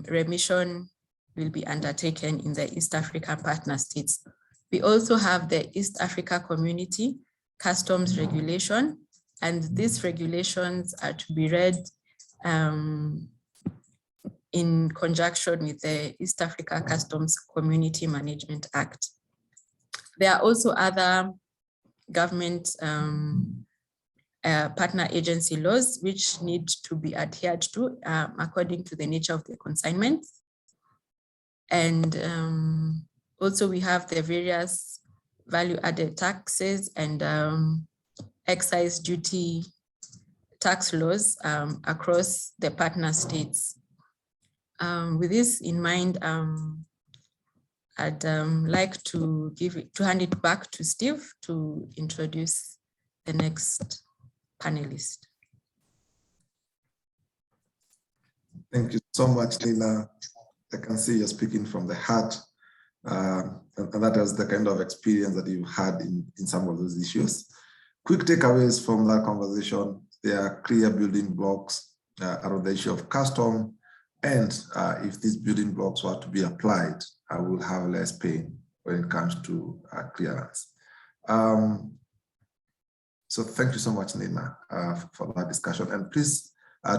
remission will be undertaken in the East African partner states. We also have the East Africa Community Customs Regulation, and these regulations are to be read in conjunction with the East Africa Customs Community Management Act. There are also other government partner agency laws which need to be adhered to according to the nature of the consignment. And also we have the various value-added taxes and excise duty tax laws across the partner states. With this in mind, I'd like to hand it back to Steve to introduce the next panelist. Thank you so much, Nina. I can see you're speaking from the heart, and that is the kind of experience that you've had in some of those issues. Quick takeaways from that conversation: there are clear building blocks around the issue of custom, and if these building blocks were to be applied, I will have less pain when it comes to clearance. So thank you so much, Nina, for that discussion. And please,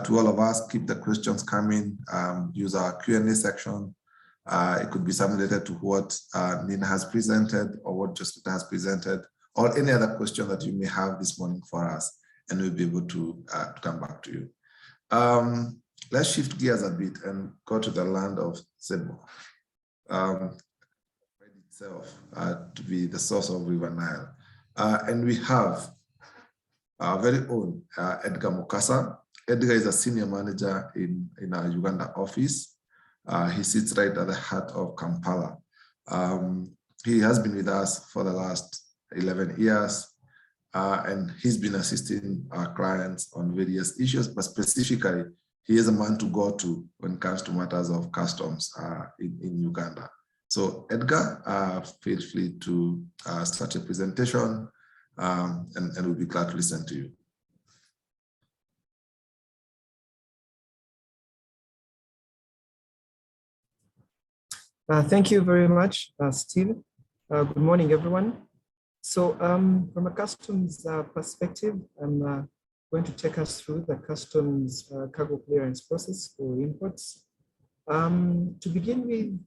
to all of us, keep the questions coming. Use our Q&A section. It could be something related to what Nina has presented or what Josita has presented, or any other question that you may have this morning for us, and we'll be able to come back to you. Let's shift gears a bit and go to the land of Sebo. Itself to be the source of River Nile. And we have our very own Edgar Mukasa. Edgar is a senior manager in our Uganda office. He sits right at the heart of Kampala. He has been with us for the last 11 years, and he's been assisting our clients on various issues, but specifically, he is a man to go to when it comes to matters of customs in Uganda. So Edgar, feel free to start your presentation, and we'll be glad to listen to you. Thank you very much, Steve. Good morning, everyone. So from a customs perspective, I'm going to take us through the customs cargo clearance process for imports. To begin with,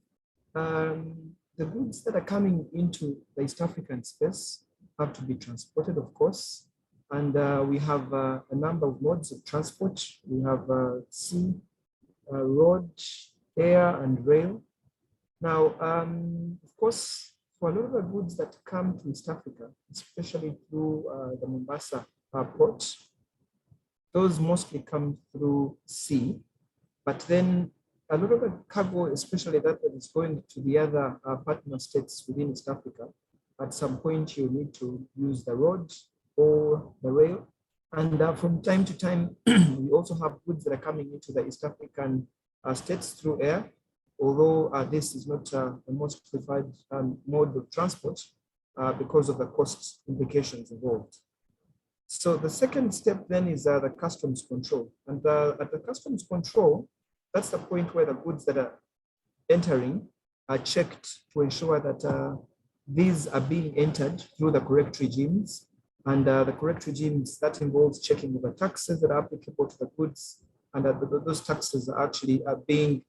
the goods that are coming into the East African space have to be transported, of course. And we have a number of modes of transport. We have sea, road, air, and rail. Now, of course, for a lot of the goods that come to East Africa, especially through the Mombasa port, those mostly come through sea. But then a lot of the cargo, especially that is going to the other partner states within East Africa, at some point you need to use the road or the rail. And from time to time, we also have goods that are coming into the East African states through air, although this is not the most preferred mode of transport because of the cost implications involved. So the second step then is the customs control. And at the customs control, that's the point where the goods that are entering are checked to ensure that these are being entered through the correct regimes. And the correct regimes, that involves checking the taxes that are applicable to the goods, and that those taxes are actually being,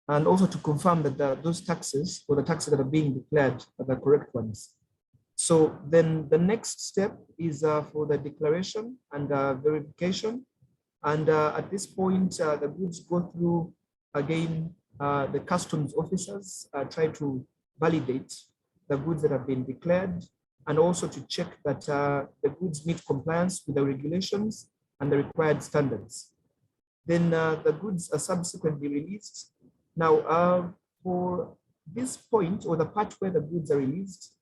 and also to confirm that those taxes or the taxes that are being declared are the correct ones. So then the next step is for the declaration and verification. And at this point, the goods go through, again, the customs officers try to validate the goods that have been declared, and also to check that the goods meet compliance with the regulations and the required standards. Then the goods are subsequently released. Now, for this point, or the part where the goods are released,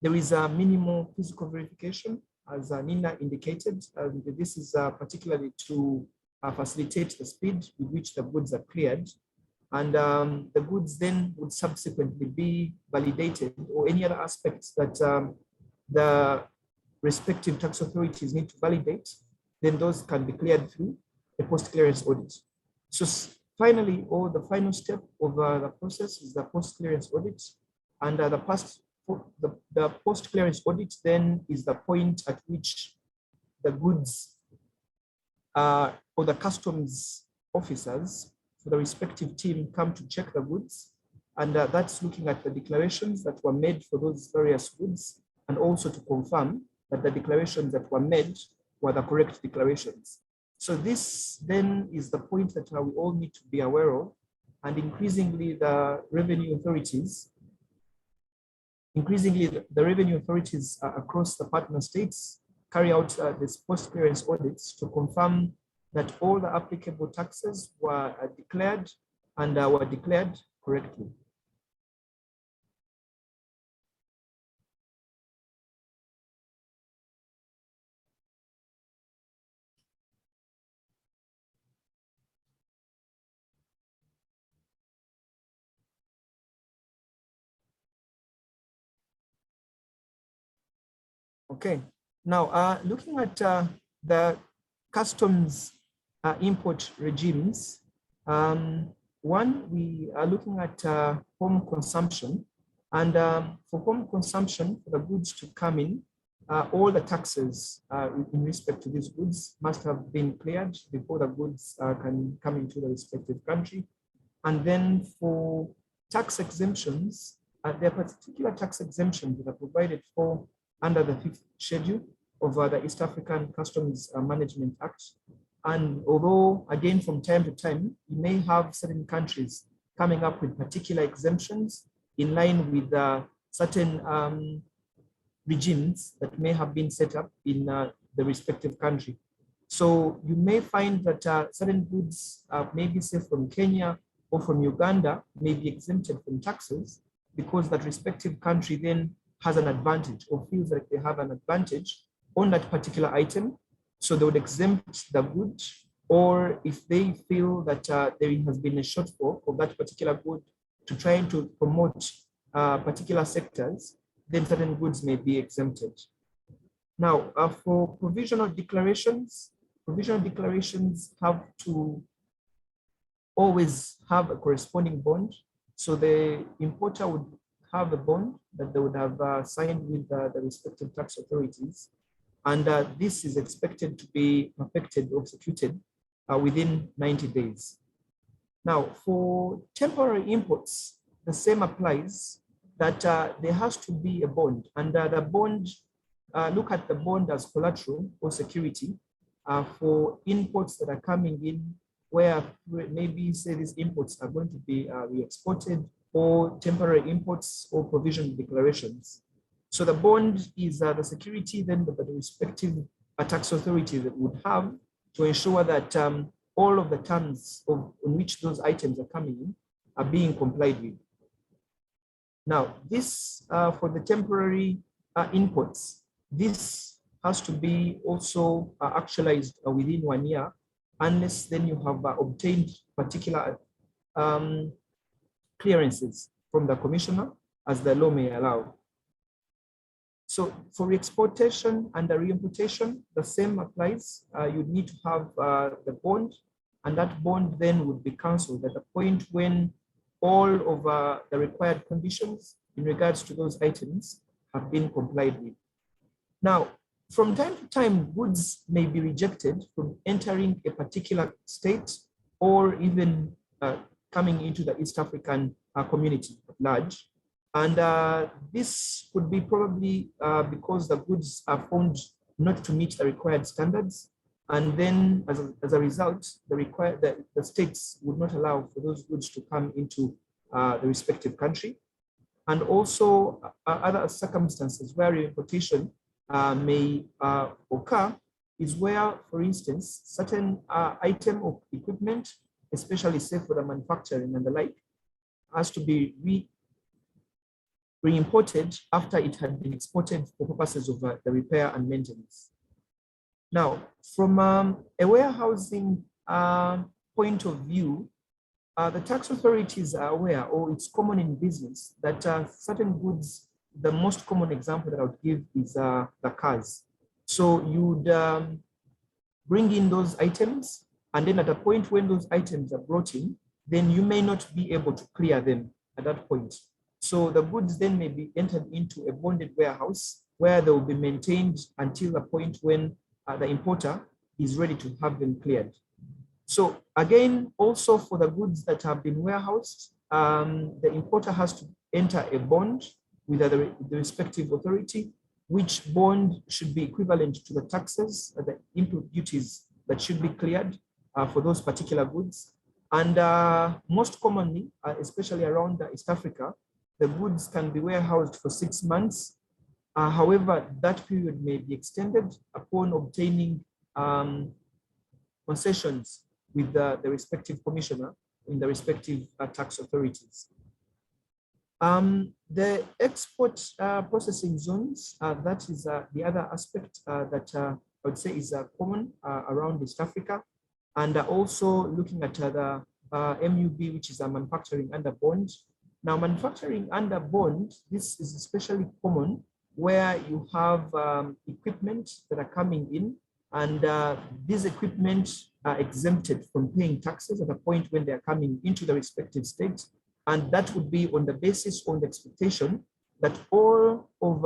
there is a minimal physical verification, as Nina indicated, and this is particularly to facilitate the speed with which the goods are cleared. And the goods then would subsequently be validated, or any other aspects that the respective tax authorities need to validate, then those can be cleared through a post-clearance audit. So finally, or the final step of the process is the post-clearance audit. And the post-clearance audit then is the point at which the goods or the customs officers for the respective team come to check the goods. And that's looking at the declarations that were made for those various goods, and also to confirm that the declarations that were made were the correct declarations. So this then is the point that we all need to be aware of, and increasingly the revenue authorities across the partner states carry out this post-clearance audits to confirm that all the applicable taxes were declared and were declared correctly. Okay, now looking at the customs import regimes, one, we are looking at home consumption, and for home consumption, for the goods to come in, all the taxes in respect to these goods must have been cleared before the goods can come into the respective country. And then for tax exemptions, there are particular tax exemptions that are provided for under the 5th schedule of the East African Customs Management Act. And although, again, from time to time, you may have certain countries coming up with particular exemptions in line with certain regimes that may have been set up in the respective country. So you may find that certain goods, maybe say from Kenya or from Uganda, may be exempted from taxes because that respective country then has an advantage or feels like they have an advantage on that particular item. So they would exempt the good, or if they feel that there has been a shortfall of that particular good to try to promote particular sectors, then certain goods may be exempted. Now, for provisional declarations have to always have a corresponding bond. So the importer would have a bond that they would have signed with the respective tax authorities. And this is expected to be perfected or executed within 90 days. Now, for temporary imports, the same applies, that there has to be a bond. And the bond, look at the bond as collateral or security for imports that are coming in, where maybe say these imports are going to be re-exported, or temporary imports or provisional declarations. So the bond is the security then that the respective tax authority that would have to ensure that all of the terms on which those items are coming in are being complied with. Now, this for the temporary imports, this has to be also actualized within 1 year, unless then you have obtained particular clearances from the commissioner as the law may allow. So for exportation and the re-importation, the same applies. You need to have the bond, and that bond then would be cancelled at the point when all of the required conditions in regards to those items have been complied with. Now, from time to time, goods may be rejected from entering a particular state or even coming into the East African community at large. And this could be probably because the goods are found not to meet the required standards. And then as a result, the states would not allow for those goods to come into the respective country. And also other circumstances where importation may occur is where, for instance, certain item of equipment, especially say for the manufacturing and the like, has to be re-imported after it had been exported for purposes of the repair and maintenance. Now, from a warehousing point of view, the tax authorities are aware, or it's common in business, that certain goods, the most common example that I would give is the cars. So you'd bring in those items, and then at a point when those items are brought in, then you may not be able to clear them at that point. So the goods then may be entered into a bonded warehouse where they will be maintained until the point when the importer is ready to have them cleared. So again, also for the goods that have been warehoused, the importer has to enter a bond with the respective authority, which bond should be equivalent to the taxes, the input duties that should be cleared for those particular goods. And most commonly, especially around East Africa, the goods can be warehoused for 6 months. However, that period may be extended upon obtaining concessions with the respective commissioner in the respective tax authorities. The export processing zones, that is the other aspect that I would say is common around East Africa. And also looking at the MUB, which is a manufacturing under bond. Now, manufacturing under bond, this is especially common where you have equipment that are coming in, and these equipment are exempted from paying taxes at a point when they are coming into the respective states. And that would be on the basis, on the expectation that all of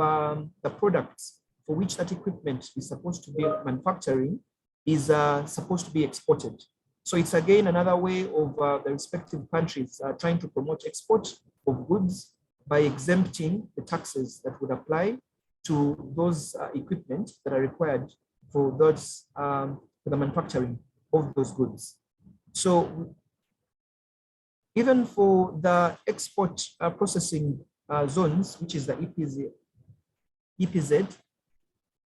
the products for which that equipment is supposed to be manufacturing is supposed to be exported. So it's again another way of the respective countries trying to promote export of goods by exempting the taxes that would apply to those equipment that are required for those for the manufacturing of those goods. So even for the export processing zones, which is the EPZ,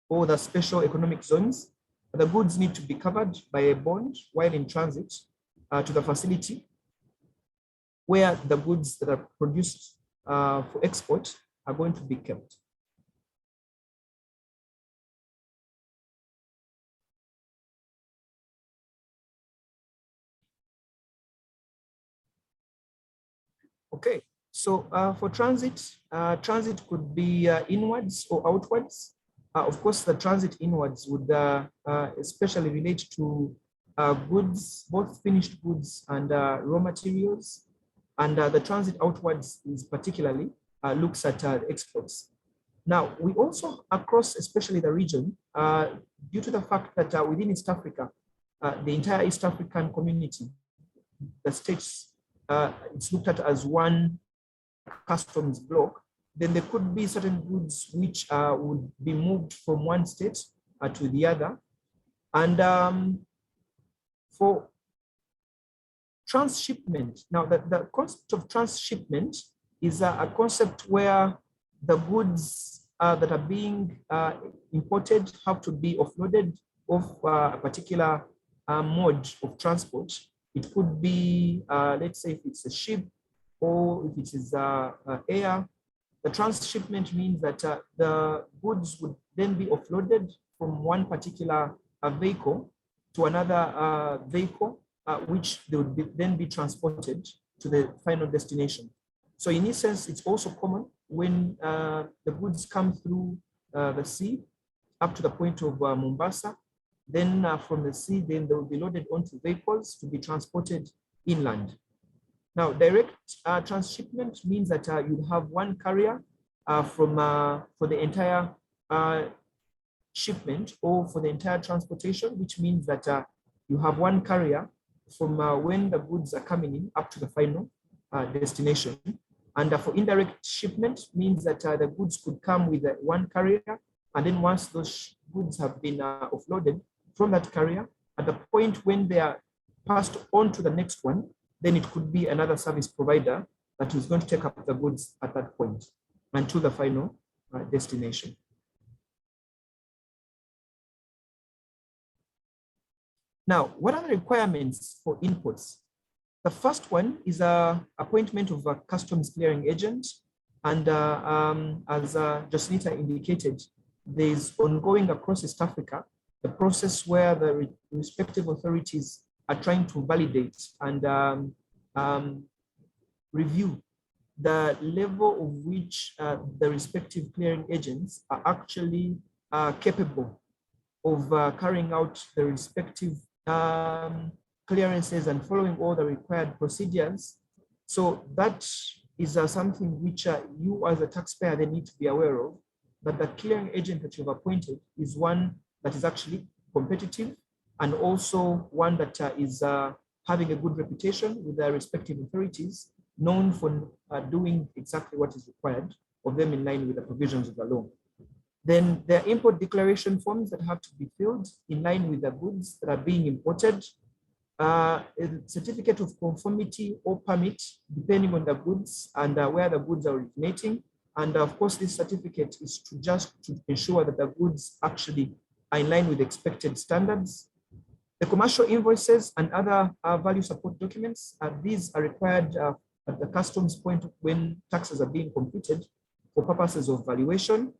or the special economic zones, the goods need to be covered by a bond while in transit to the facility where the goods that are produced for export are going to be kept. Okay, so for transit, transit could be inwards or outwards. Of course, the transit inwards would especially relate to goods, both finished goods and raw materials. And the transit outwards is particularly looks at exports. Now, we also across, especially the region, due to the fact that within East Africa, the entire East African community, the states, it's looked at as one customs block, then there could be certain goods which would be moved from one state to the other. And for transshipment, now the concept of transshipment is a concept where the goods that are being imported have to be offloaded of a particular mode of transport. It could be, let's say if it's a ship or if it is air. The transshipment means that the goods would then be offloaded from one particular vehicle to another vehicle, which they would then be transported to the final destination. So in this sense, it's also common when the goods come through the sea up to the point of Mombasa. Then from the sea, then they will be loaded onto vehicles to be transported inland. Now, direct transshipment means that you have one carrier for the entire shipment or for the entire transportation, which means that you have one carrier from when the goods are coming in up to the final destination. And for indirect shipment means that the goods could come with one carrier, and then once those goods have been offloaded from that carrier, at the point when they are passed on to the next one, then it could be another service provider that is going to take up the goods at that point until the final destination. Now, what are the requirements for inputs? The first one is appointment of a customs clearing agent. And as Jocelynita indicated, there is ongoing across East Africa, the process where the respective authorities are trying to validate and review the level of which the respective clearing agents are actually capable of carrying out the respective clearances and following all the required procedures. So that is something which you as a taxpayer, they need to be aware of, that the clearing agent that you've appointed is one that is actually competitive and also one that is having a good reputation with their respective authorities, known for doing exactly what is required of them in line with the provisions of the law. Then there are import declaration forms that have to be filled in line with the goods that are being imported. A certificate of conformity or permit, depending on the goods and where the goods are originating. And of course, this certificate is to ensure that the goods actually are in line with expected standards. The commercial invoices and other value support documents, these are required at the customs point when taxes are being computed for purposes of valuation.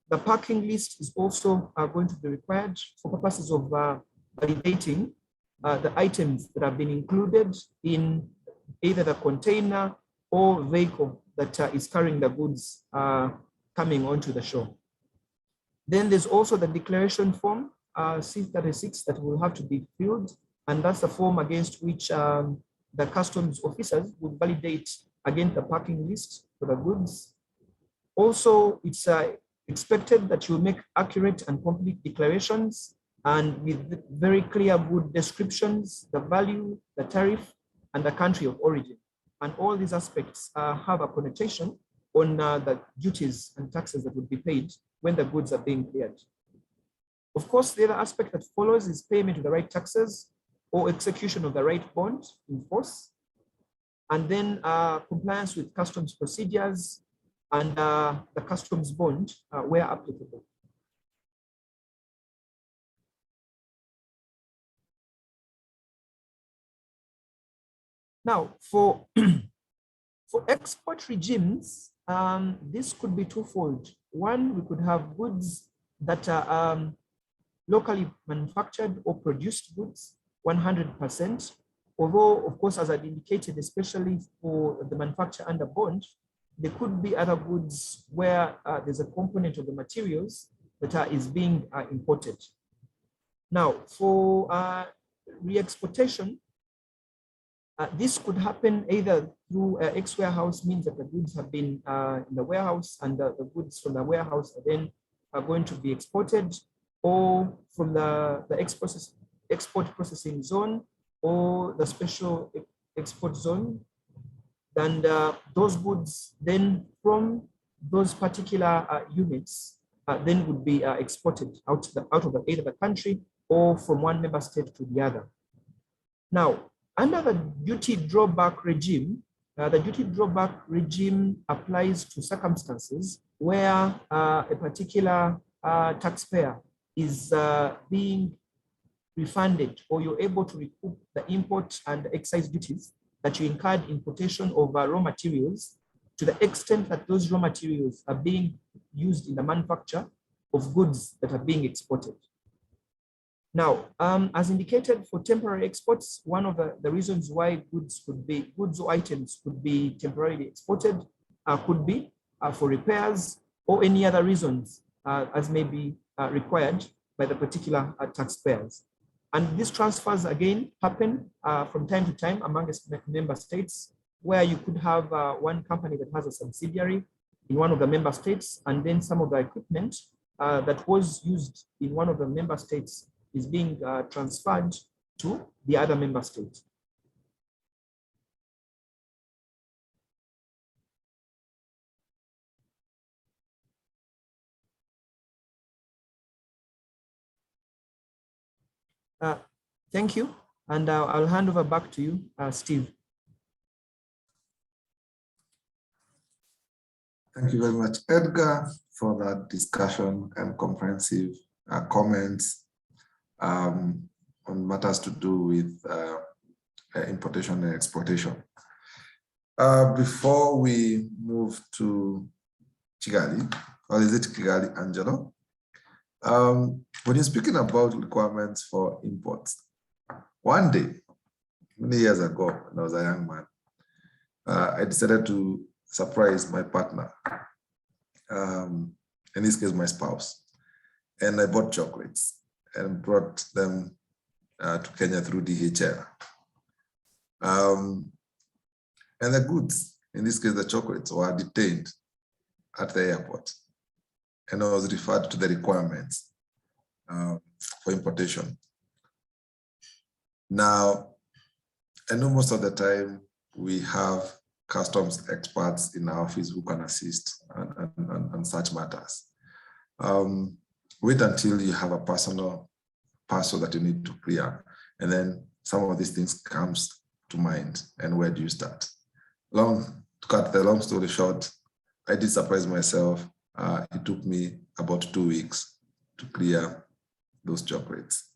The parking list is also going to be required for purposes of validating the items that have been included in either the container or vehicle that is carrying the goods coming onto the shore. Then there's also the declaration form, C36, that will have to be filled, and that's the form against which the customs officers will validate against the parking list for the goods. Also, it's expected that you make accurate and complete declarations and with very clear good descriptions, the value, the tariff, and the country of origin. And all these aspects have a connotation on the duties and taxes that would be paid when the goods are being cleared. Of course, the other aspect that follows is payment of the right taxes or execution of the right bond in force, and then compliance with customs procedures and the customs bond where applicable. Now, for export regimes, this could be twofold. One, we could have goods that are locally manufactured or produced goods, 100%. Although, of course, as I indicated, especially for the manufacture under bond, there could be other goods where there's a component of the materials that is being imported. Now, for re-exportation, this could happen either through ex-warehouse, means that the goods have been in the warehouse and the goods from the warehouse are then going to be exported, or from the export processing zone or the special export zone. And those goods then from those particular units then would be exported out of either the country or from one member state to the other. Now, under the duty drawback regime, the duty drawback regime applies to circumstances where a particular taxpayer is being refunded, or you're able to recoup the import and excise duties that you incurred in importation of raw materials, to the extent that those raw materials are being used in the manufacture of goods that are being exported. Now, as indicated for temporary exports, one of the reasons why goods or items could be temporarily exported could be for repairs or any other reasons as may be required by the particular taxpayers. And these transfers again happen from time to time amongst member states, where you could have one company that has a subsidiary in one of the member states, and then some of the equipment that was used in one of the member states is being transferred to the other member state. Thank you, and I'll hand over back to you, Steve. Thank you very much, Edgar, for that discussion and comprehensive comments on matters to do with importation and exportation. Before we move to Kigali, or is it Kigali, Angelo? When you're speaking about requirements for imports, one day, many years ago, when I was a young man, I decided to surprise my partner, in this case, my spouse, and I bought chocolates and brought them to Kenya through DHL. And the goods, in this case, the chocolates, were detained at the airport, and I was referred to the requirements for importation. Now, I know most of the time we have customs experts in our office who can assist on such matters. Wait until you have a personal parcel that you need to clear, and then some of these things comes to mind, and where do you start? To cut the long story short, I did surprise myself. It took me about 2 weeks to clear those chocolates,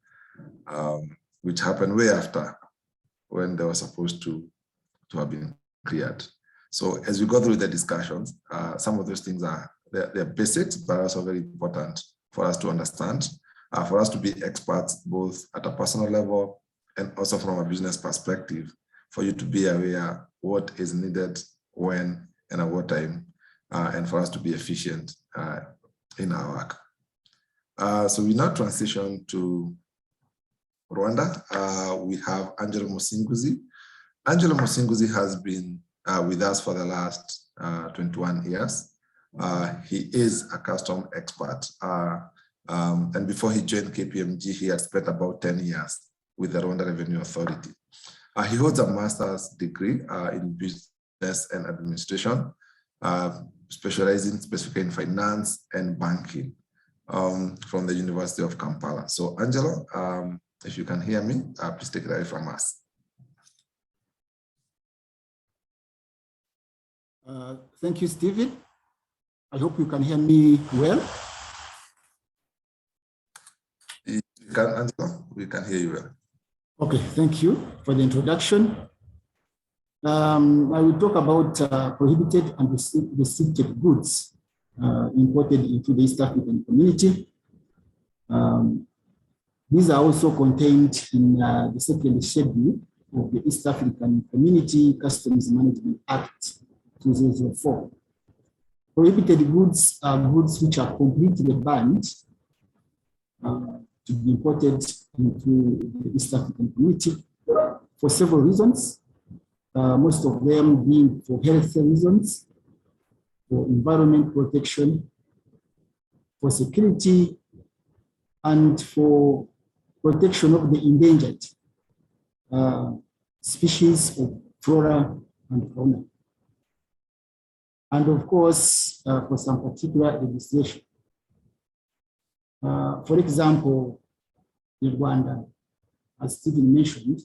which happened way after when they were supposed to have been cleared. So as we go through the discussions, some of those things they're basics, but also very important for us to understand, for us to be experts, both at a personal level and also from a business perspective, for you to be aware what is needed, when, and at what time, and for us to be efficient in our work. So we now transition to Rwanda. We have Angelo Musinguzi. Angelo Musinguzi has been with us for the last 21 years. He is a custom expert. And before he joined KPMG, he had spent about 10 years with the Rwanda Revenue Authority. He holds a master's degree in business and administration, specializing specifically in finance and banking from the University of Kampala. So Angelo, if you can hear me, please take it away from us. Thank you, Stephen. I hope you can hear me well. You can, Angelo, we can hear you well. Okay, thank you for the introduction. I will talk about prohibited and restricted goods imported into the East African community. These are also contained in the second schedule of the East African Community Customs Management Act 2004. Prohibited goods are goods which are completely banned to be imported into the East African community for several reasons, most of them being for health reasons, for environment protection, for security, and for protection of the endangered species of flora and fauna. And of course, for some particular legislation. For example, in Rwanda, as Stephen mentioned,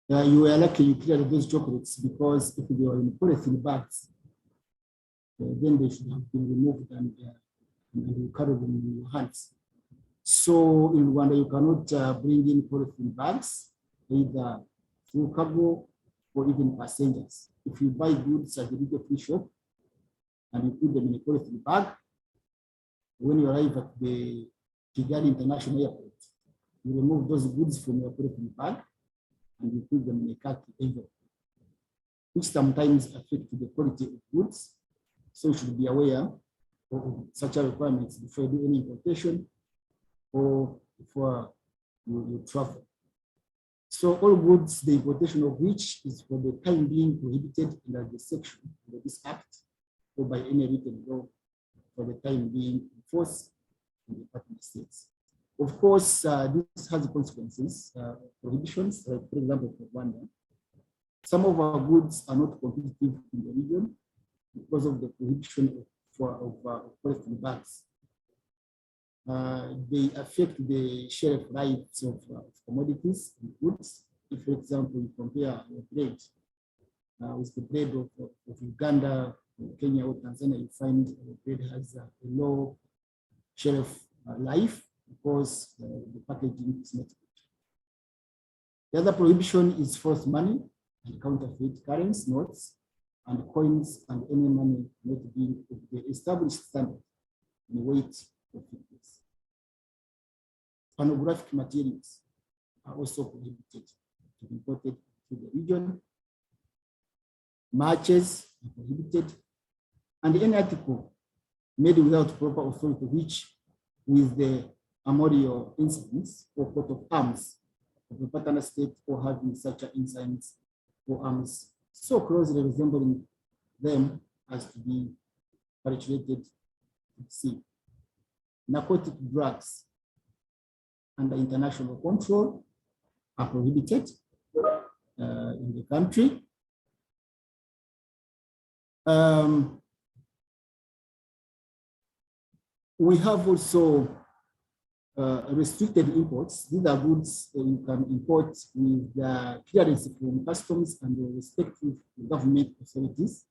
you were lucky you cleared those chocolates because if they were in polythene bags, then they should have been removed and you carry them in your hands. So in Rwanda, you cannot bring in polythene bags, either through cargo or even passengers. If you buy goods at the duty-free shop and you put them in a polythene bag, when you arrive at the Kigali International Airport, you remove those goods from your polythene bag and you put them in a khaki envelope, which sometimes affect the quality of goods. So you should be aware of such requirements before you do any importation or before you travel. So all goods, the importation of which is for the time being prohibited under the section of this act or by any written law for the time being enforced in the Department of States. Of course, this has consequences, prohibitions, like for example, for Rwanda. Some of our goods are not competitive in the region because of the prohibition of polythene bags. They affect the shelf lives of commodities and goods. If, for example, you compare your bread with the bread of Uganda, Kenya or Tanzania, you find bread has a low shelf life because the packaging is not good. The other prohibition is false money and counterfeit currency notes and coins and any money not being of the established standard in weight or thickness. Pornographic materials are also prohibited to be imported to the region. Matches are prohibited, and any article made without proper authority, which with the armorial incidents or coat of arms of the partner state or having such insigns or arms so closely resembling them as to be participated to see. Narcotic drugs under international control are prohibited in the country. We have also restricted imports. These are goods you can import with clearance from customs and the respective government authorities.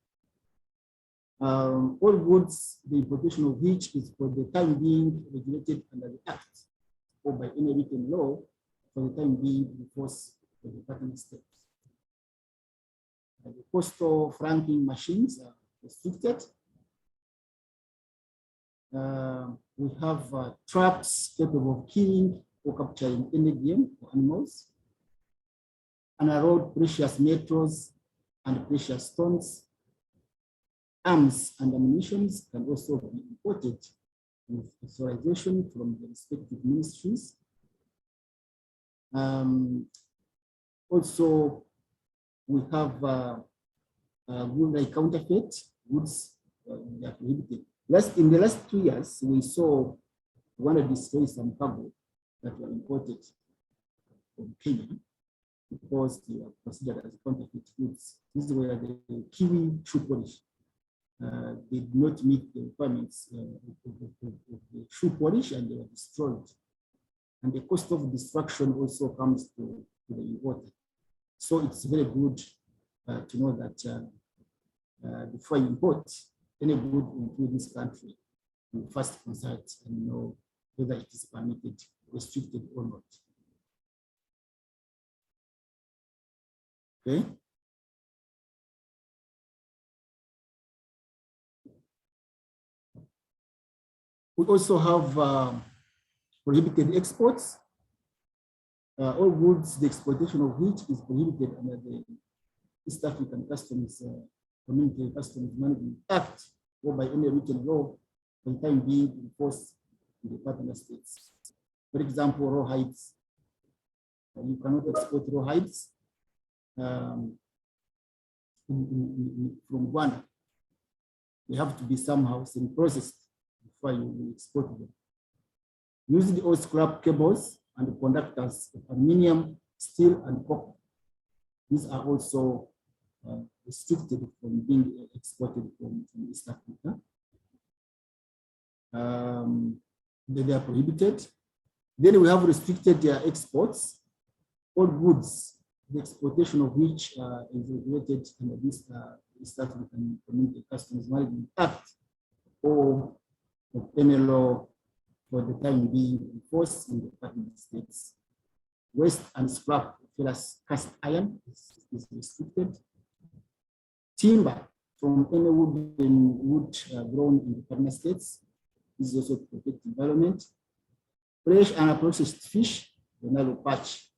All goods, the importation of which is for the time being regulated under the Act or by any written law for the time being enforced by the partner states. The postal franking machines are restricted. We have traps capable of killing or capturing any game or animals, unallowed precious metals and precious stones. Arms and ammunition can also be imported with authorization from the respective ministries. Also, we have goods like counterfeit goods they are prohibited. In the last 2 years, we saw one of destroy some cargo that were imported from Kenya because they were considered as counterfeit goods. These were the kiwi shoe polish. They did not meet the requirements of the shoe polish and they were destroyed. And the cost of destruction also comes to the importer. So it's very good to know that before you import any good into this country, you first consult and know whether it is permitted, restricted or not. Okay. We also have prohibited exports. All goods, the exportation of which is prohibited under the East African Customs Community Customs Management Act or by any written law for the time being enforced in the partner states. For example, raw hides. You cannot export raw hides from Rwanda. They have to be somehow semi-processed before you export them. Using all scrap cables and conductors of aluminum, steel, and copper. These are also restricted from being exported from East Africa. They are prohibited. Then we have restricted their exports. All goods, the exportation of which is regulated under this East African Community Customs Management Act or any law for the time being enforced in the partner states. Waste and scrap ferrous cast iron is restricted. Timber from any wood grown in the partner states is also to protect the environment. Fresh and processed fish, the narrow patch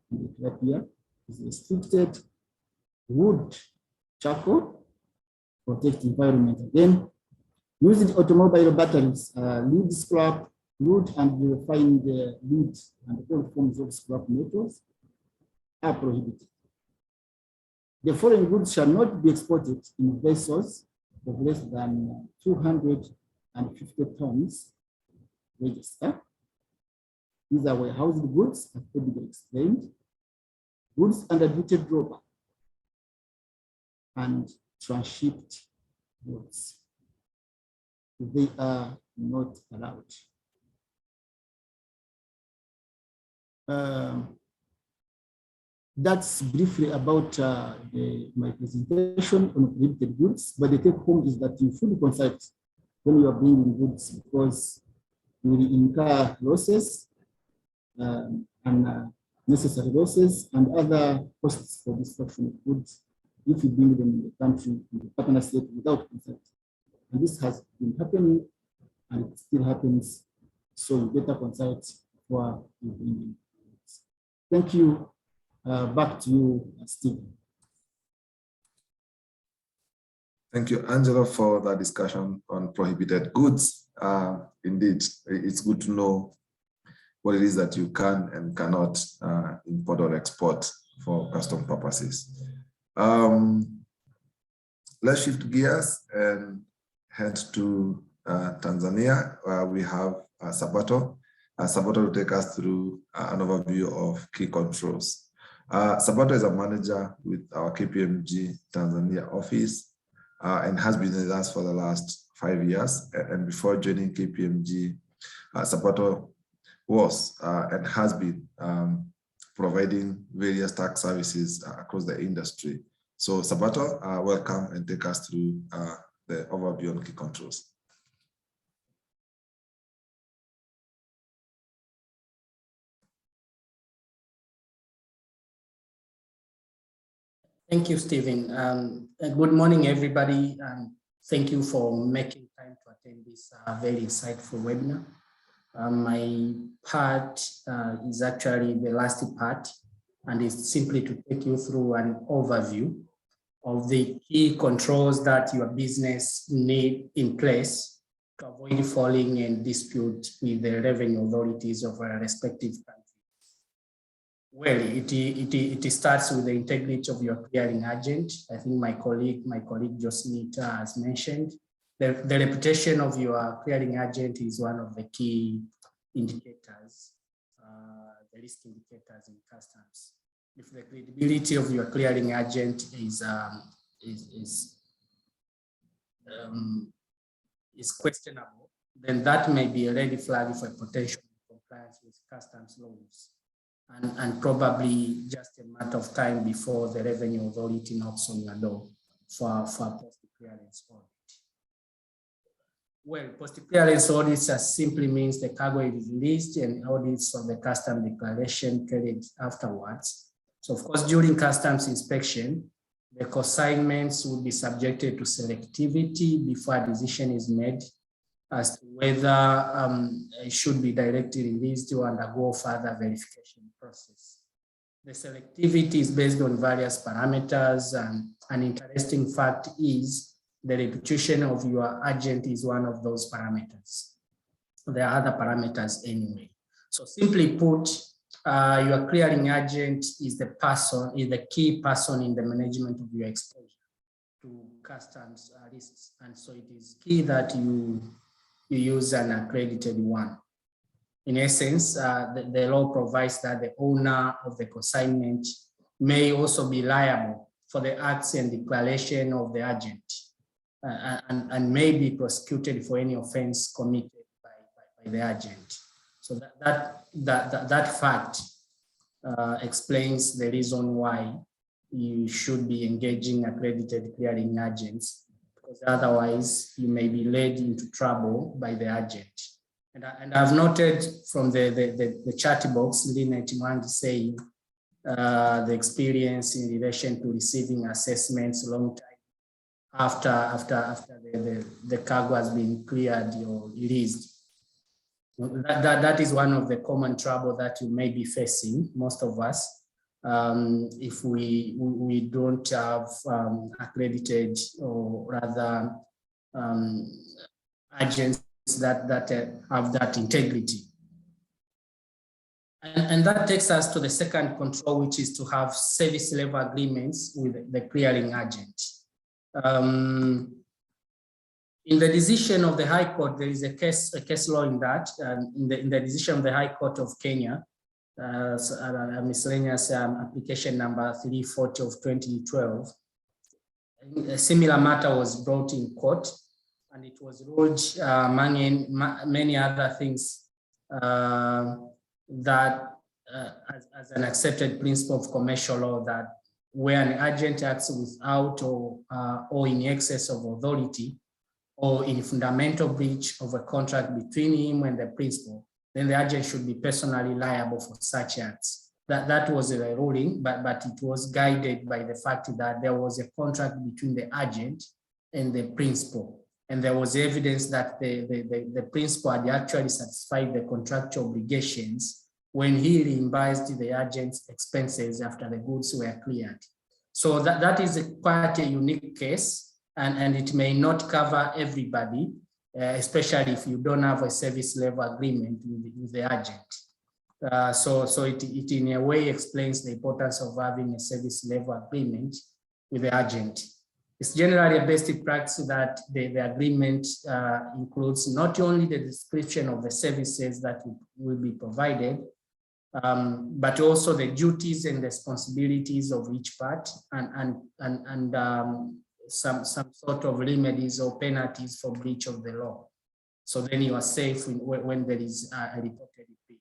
in the tilapia is restricted. Wood, charcoal, protect the environment again. Using automobile batteries, lead scrap, wood and refined lead and all forms of scrap metals are prohibited. The foreign goods shall not be exported in vessels of less than 250 tons register. These are warehoused goods, as David explained, goods under duty drawback, and transshipped goods. They are not allowed. That's briefly about my presentation on prohibited goods, but the take home is that you fully consult when you are bringing goods, because you will incur losses and necessary losses and other costs for destruction of goods if you bring them in the country, in the partner state without consent. And this has been happening and it still happens. So you better consult before you bring in goods. Thank you. Back to you, Steve. Thank you, Angela, for that discussion on prohibited goods. Indeed, it's good to know what it is that you can and cannot import or export for custom purposes. Let's shift gears and head to Tanzania, where we have Sabato. Sabato will take us through an overview of key controls. Sabato is a manager with our KPMG Tanzania office and has been with us for the last 5 years. And before joining KPMG, Sabato was and has been providing various tax services across the industry. So Sabato, welcome and take us through the overview on key controls. Thank you, Stephen. Good morning, everybody. Thank you for making time to attend this very insightful webinar. My part is actually the last part, and it's simply to take you through an overview of the key controls that your business need in place to avoid falling in dispute with the revenue authorities of our respective countries. Well, it starts with the integrity of your clearing agent. I think my colleague Joснita has mentioned the reputation of your clearing agent is one of the key indicators, the risk indicators in customs. If the credibility of your clearing agent is questionable, then that may be a red flag for potential compliance with customs laws. And probably just a matter of time before the revenue authority knocks on your door for post-clearance audit. Well, post-clearance audits simply means the cargo is released and audits of the custom declaration carried afterwards. So of course, during customs inspection, the consignments will be subjected to selectivity before a decision is made as to whether it should be directly released to undergo further verification process. The selectivity is based on various parameters, and an interesting fact is the reputation of your agent is one of those parameters. There are other parameters anyway. So simply put, your clearing agent is the key person in the management of your exposure to customs risks. And so it is key that you use an accredited one. In essence, the law provides that the owner of the consignment may also be liable for the acts and declaration of the agent and may be prosecuted for any offense committed by the agent. So that fact explains the reason why you should be engaging accredited clearing agents, because otherwise you may be led into trouble by the agent. And I've noted from the chat box, Lina Timwangi saying the experience in relation to receiving assessments a long time after the cargo has been cleared or released. That is one of the common trouble that you may be facing, most of us, if we don't have accredited or rather agents that have that integrity. And that takes us to the second control, which is to have service level agreements with the clearing agent. In the decision of the High Court, there is a case law in that. In the decision of the High Court of Kenya, miscellaneous application number 340 of 2012, a similar matter was brought in court, and it was ruled, among many other things, that as an accepted principle of commercial law that where an agent acts without or in excess of authority or in fundamental breach of a contract between him and the principal, then the agent should be personally liable for such acts. That was a ruling, but it was guided by the fact that there was a contract between the agent and the principal. And there was evidence that the principal had actually satisfied the contractual obligations when he reimbursed the agent's expenses after the goods were cleared. So that is quite a unique case, and it may not cover everybody, especially if you don't have a service level agreement with the agent. So it in a way explains the importance of having a service level agreement with the agent. It's generally a basic practice that the agreement includes not only the description of the services that will be provided, but also the duties and responsibilities of each part, and some sort of remedies or penalties for breach of the law. So then you are safe when there is a reported breach.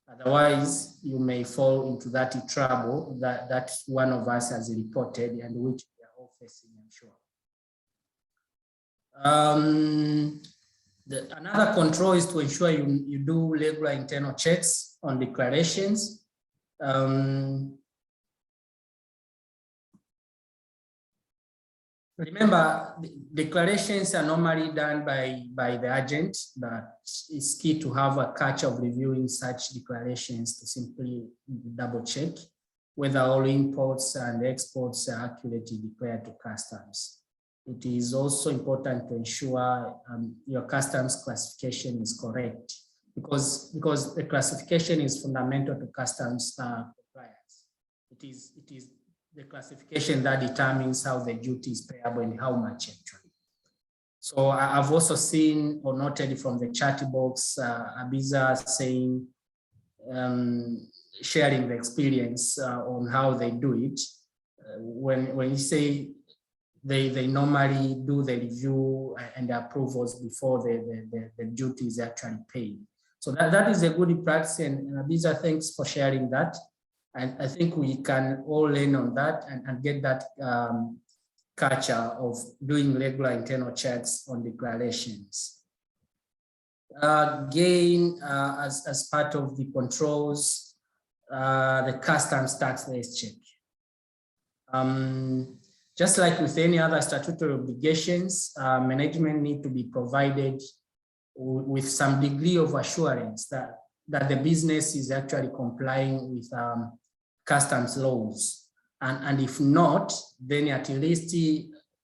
Otherwise, you may fall into that trouble that one of us has reported and which we are all facing, I'm sure. Another control is to ensure you do regular internal checks on declarations. Remember, declarations are normally done by the agent, but it's key to have a culture of reviewing such declarations to simply double check whether all imports and exports are accurately declared to customs. It is also important to ensure your customs classification is correct, because the classification is fundamental to customs compliance. It is the classification that determines how the duty is payable and how much actually. So I've also seen or noted from the chat box, Abiza saying, sharing the experience on how they do it. When you say they normally do the review and the approvals before the duty is actually paid. So that is a good practice, and Abiza, thanks for sharing that. And I think we can all learn on that and get that culture of doing regular internal checks on declarations. Again, as part of the controls, the customs tax-based check. Just like with any other statutory obligations, management need to be provided with some degree of assurance that the business is actually complying with customs laws. And if not, then at least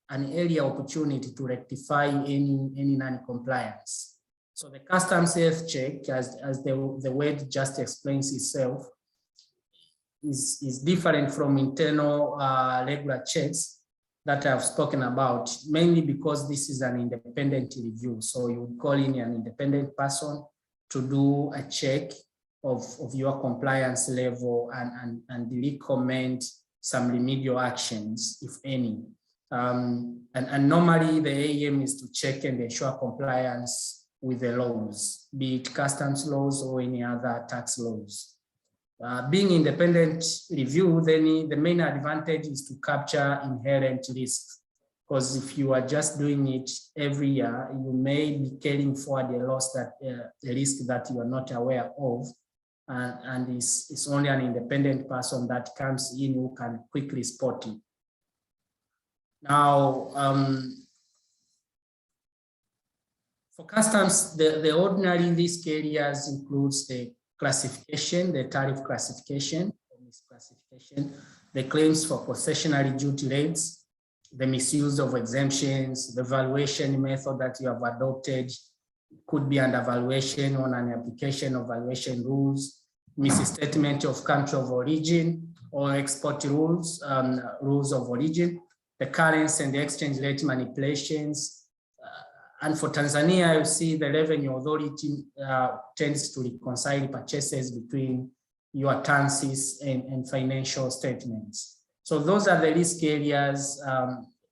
an area opportunity to rectify any non-compliance. So the customs health check, as the word just explains itself, is different from internal regular checks that I've spoken about, mainly because this is an independent review. So you would call in an independent person to do a check of your compliance level and recommend some remedial actions, if any. And normally the aim is to check and ensure compliance with the laws, be it customs laws or any other tax laws. Being independent review, then the main advantage is to capture inherent risks. Because if you are just doing it every year, you may be carrying forward a loss that a risk that you are not aware of, and it's only an independent person that comes in who can quickly spot it. Now, for customs, the ordinary risk areas includes the classification, the tariff classification, misclassification, the claims for concessionary duty rates, the misuse of exemptions, the valuation method that you have adopted could be under valuation on an application of valuation rules, misstatement of country of origin or export rules, rules of origin, the currency and the exchange rate manipulations. And for Tanzania, you see the revenue authority tends to reconcile purchases between your TANSIS and financial statements. So those are the risk areas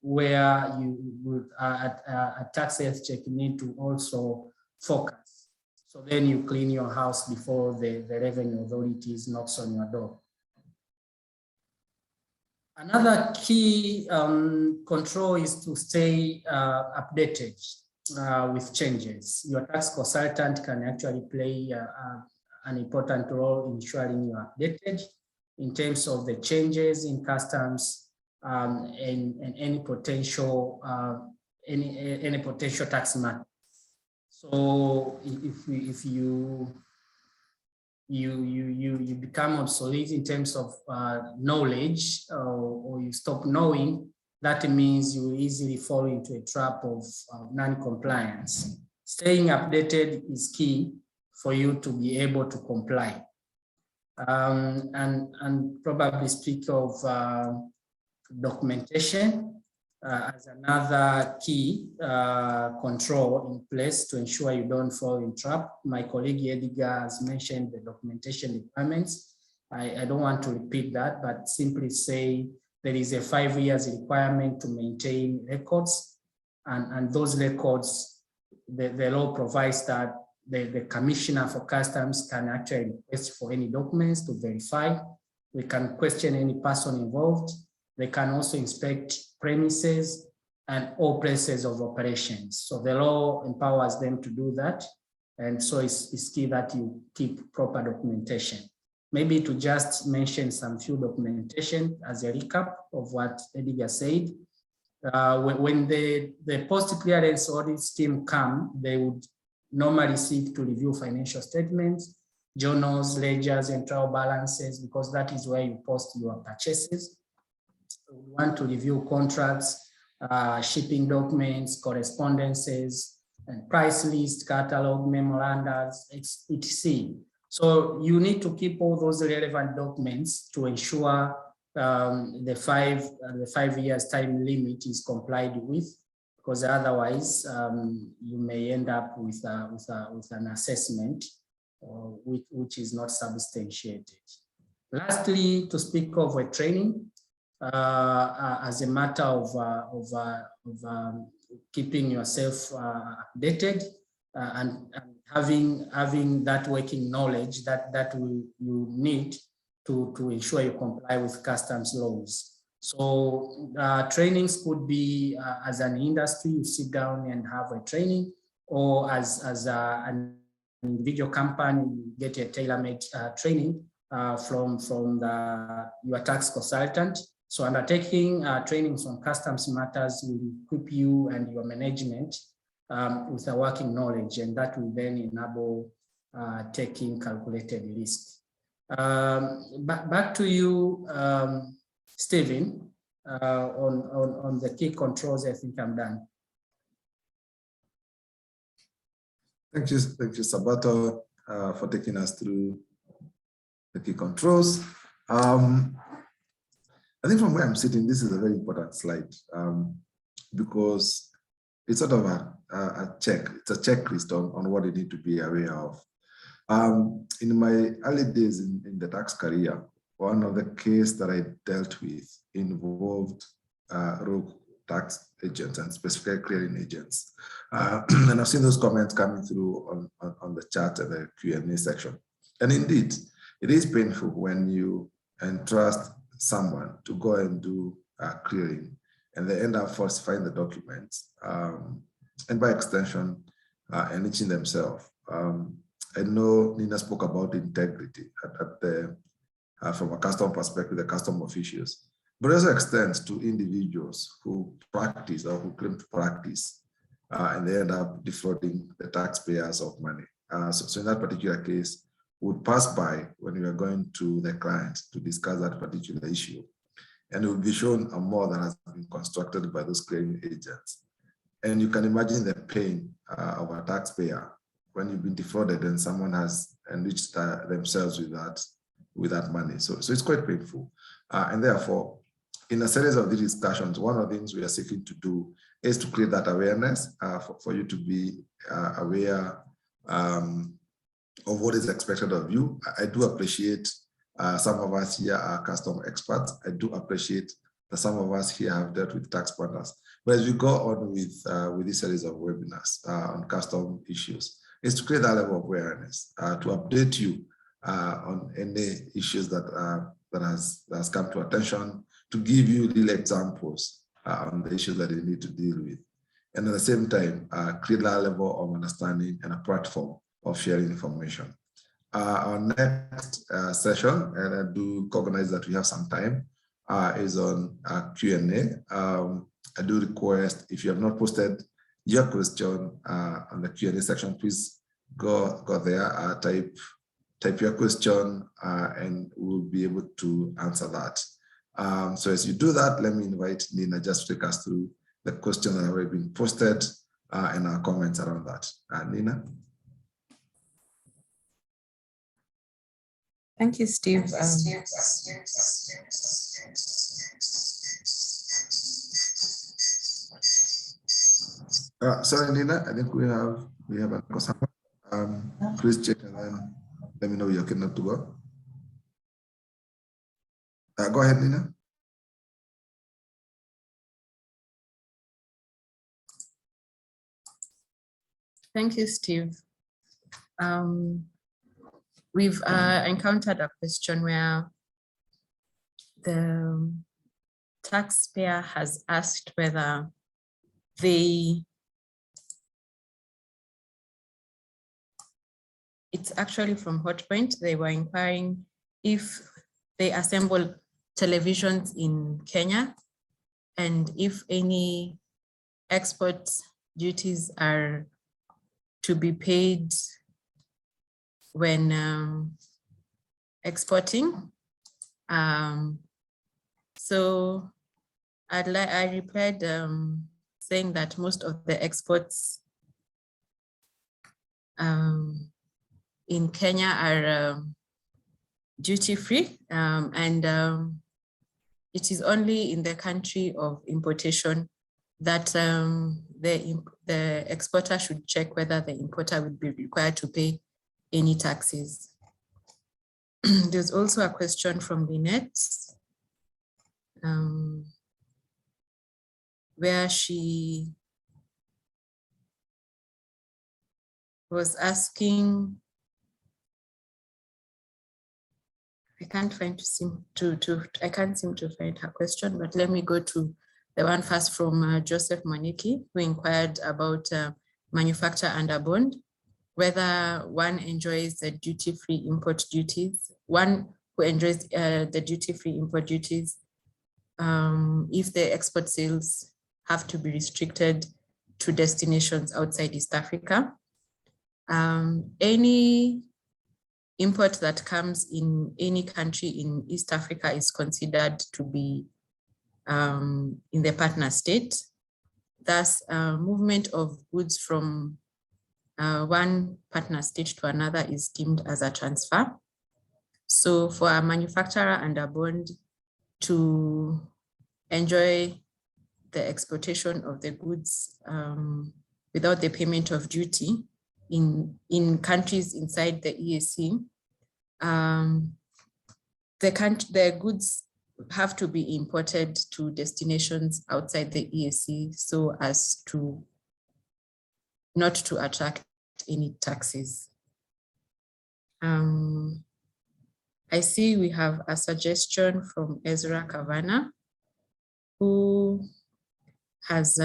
where you would, a tax health check need to also focus. So then you clean your house before the revenue authorities knocks on your door. Another key control is to stay updated with changes. Your tax consultant can actually play an important role in ensuring you are updated in terms of the changes in customs and any potential tax matter. So if you become obsolete in terms of knowledge, or you stop knowing, that means you easily fall into a trap of non-compliance. Staying updated is key for you to be able to comply. And probably speak of documentation as another key control in place to ensure you don't fall in trap. My colleague Edgar has mentioned the documentation requirements. I don't want to repeat that, but simply say there is a 5 years requirement to maintain records, and those records, the law provides that the Commissioner for Customs can actually request for any documents to verify. We can question any person involved. They can also inspect premises and all places of operations. So the law empowers them to do that. And so it's key that you keep proper documentation. Maybe to just mention some few documentation as a recap of what Edgar said. When the post-clearance audit team come, they would normally seek to review financial statements, journals, ledgers, and trial balances, because that is where you post your purchases. We want to review contracts, shipping documents, correspondences, and price list, catalog, memoranda, etc. So you need to keep all those relevant documents to ensure the 5 years time limit is complied with, because otherwise you may end up with an assessment which is not substantiated. Lastly, to speak of a training as a matter of keeping yourself updated and having that working knowledge that you need to ensure you comply with customs laws. So trainings could be as an industry, you sit down and have a training, or as an individual company, you get a tailor-made training from your tax consultant. So undertaking trainings on customs matters will equip you and your management with a working knowledge, and that will then enable taking calculated risk. Back to you, Stephen, on the key controls. I think I'm done. Thank you, Sabato, for taking us through the key controls. I think from where I'm sitting, this is a very important slide because it's sort of a check. It's a checklist on what you need to be aware of. In my early days in the tax career, one of the cases that I dealt with involved rogue tax agents and specifically clearing agents. And I've seen those comments coming through on the chat and the Q&A section. And indeed, it is painful when you entrust someone to go and do clearing and they end up falsifying the documents and by extension, enriching themselves. I know Nina spoke about integrity from a custom perspective, the custom officials, but also extends to individuals who practice or who claim to practice, and they end up defrauding the taxpayers of money. So in that particular case, we would pass by when we are going to the client to discuss that particular issue, and it will be shown a more that has been constructed by those clearing agents. And you can imagine the pain of a taxpayer when you've been defrauded and someone has enriched themselves with that money. So it's quite painful. And therefore, in a series of these discussions, one of the things we are seeking to do is to create that awareness for you to be aware of what is expected of you. I do appreciate some of us here are custom experts. I do appreciate that some of us here have dealt with tax partners. But as we go on with this series of webinars on custom issues, is to create that level of awareness, to update you on any issues that has come to attention, to give you real examples on the issues that you need to deal with. And at the same time, create that level of understanding and a platform of sharing information. Our next session, and I do recognize that we have some time, is on Q&A. I do request, if you have not posted your question on the Q&A section, please go there, type your question, and we'll be able to answer that. So as you do that, let me invite Nina just to take us through the questions that have already been posted and our comments around that. Nina. Thank you, Steve. Sorry, Nina, I think we have a question. Please check and then let me know you're connected to go. Go ahead, Nina. Thank you, Steve. We've encountered a question where the taxpayer has asked whether it's actually from Hotpoint. They were inquiring if they assemble televisions in Kenya and if any export duties are to be paid when exporting. So I replied saying that most of the exports in Kenya are duty-free, and it is only in the country of importation that the exporter should check whether the importer would be required to pay any taxes. There's also a question from Lynette, where she was asking, I can't seem to find her question, but let me go to the one first from Joseph Maniki, who inquired about manufacture under bond, whether one enjoys the duty-free import duties, one who enjoys the duty-free import duties, if the export sales have to be restricted to destinations outside East Africa. Any import that comes in any country in East Africa is considered to be in the partner state. Thus, movement of goods from one partner state to another is deemed as a transfer. So for a manufacturer under bond to enjoy the exportation of the goods without the payment of duty in countries inside the EAC, the goods have to be imported to destinations outside the EAC so as to not to attract any taxes. I see we have a suggestion from Ezra Kavana, who has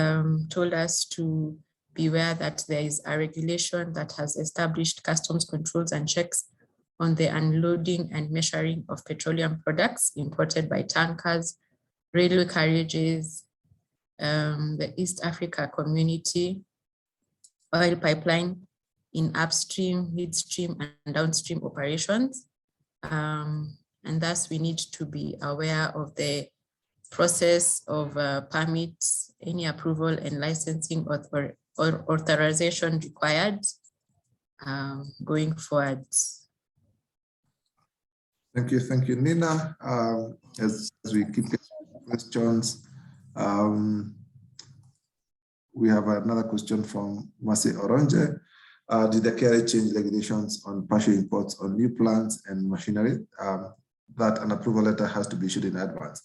told us to beware that there is a regulation that has established customs controls and checks on the unloading and measuring of petroleum products imported by tankers, railway carriages, the East Africa Community oil pipeline in upstream, midstream, and downstream operations. And thus we need to be aware of the process of permits, any approval and licensing or authorization required going forward. Thank you, Nina. As we keep getting questions, we have another question from Masi Oronje. Did the KRA change regulations on partial imports on new plants and machinery that an approval letter has to be issued in advance?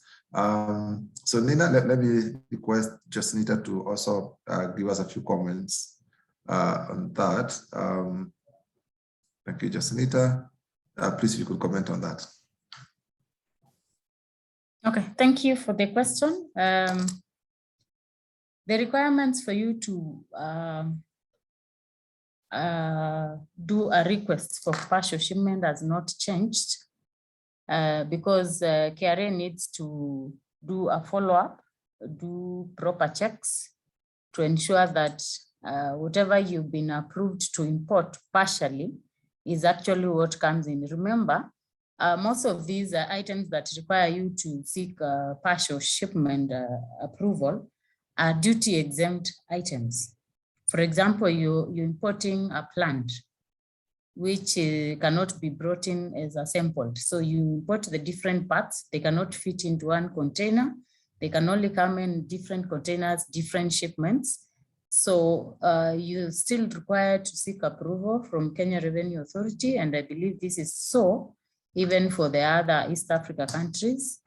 So Nina, let me request Jacinita to also give us a few comments on that. Thank you, Jacinita. Please, if you could comment on that. Okay, thank you for the question. The requirements for you to do a request for partial shipment has not changed because KRA needs to do a follow-up, do proper checks to ensure that whatever you've been approved to import partially is actually what comes in. Remember, most of these items that require you to seek partial shipment approval are duty exempt items. For example, you're importing a plant which cannot be brought in as assembled. So you import the different parts, they cannot fit into one container. They can only come in different containers, different shipments. So you're still required to seek approval from Kenya Revenue Authority. And I believe this is so even for the other East Africa countries.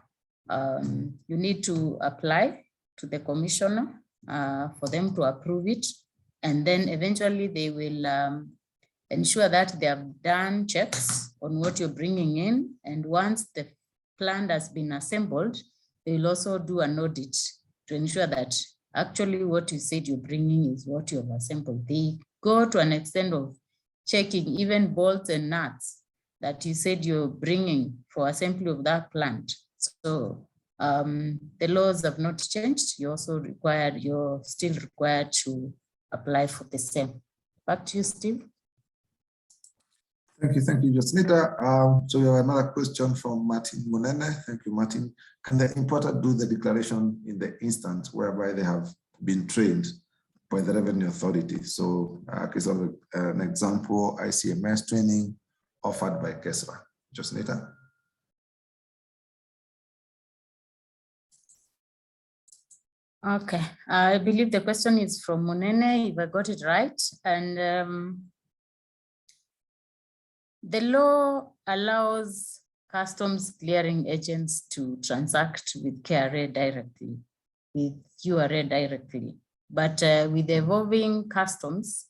You need to apply to the commissioner for them to approve it. And then eventually they will ensure that they have done checks on what you're bringing in. And once the plant has been assembled, they will also do an audit to ensure that actually what you said you're bringing is what you have assembled. They go to an extent of checking even bolts and nuts that you said you're bringing for assembly of that plant. So the laws have not changed. You're still required to apply for the same. Back to you, Steve. Thank you, Jacinita. So we have another question from Martin Munene. Thank you, Martin. Can the importer do the declaration in the instant whereby they have been trained by the Revenue Authority? So case of an example, ICMS training offered by KESRA. Jacinita. Okay, I believe the question is from Munene, if I got it right. And the law allows customs clearing agents to transact with KRA directly, with URA directly. But with evolving customs,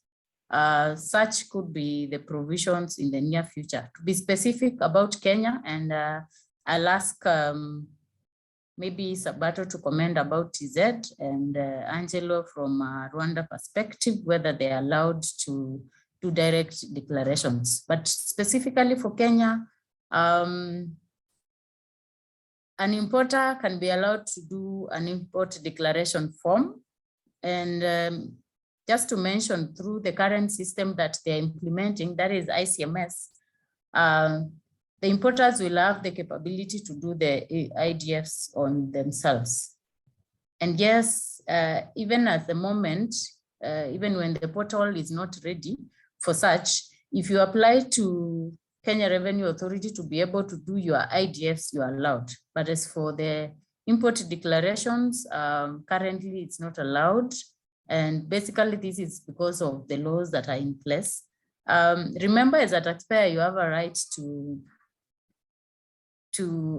such could be the provisions in the near future. To be specific about Kenya, and I'll ask maybe Sabato to comment about TZ and Angelo from Rwanda perspective, whether they're allowed to do direct declarations. But specifically for Kenya, an importer can be allowed to do an import declaration form. And just to mention, through the current system that they're implementing, that is ICMS, the importers will have the capability to do the IDFs on themselves. And yes, even at the moment, even when the portal is not ready for such, if you apply to Kenya Revenue Authority to be able to do your IDFs, you are allowed. But as for the import declarations, currently it's not allowed. And basically this is because of the laws that are in place. Remember, as a taxpayer, you have a right to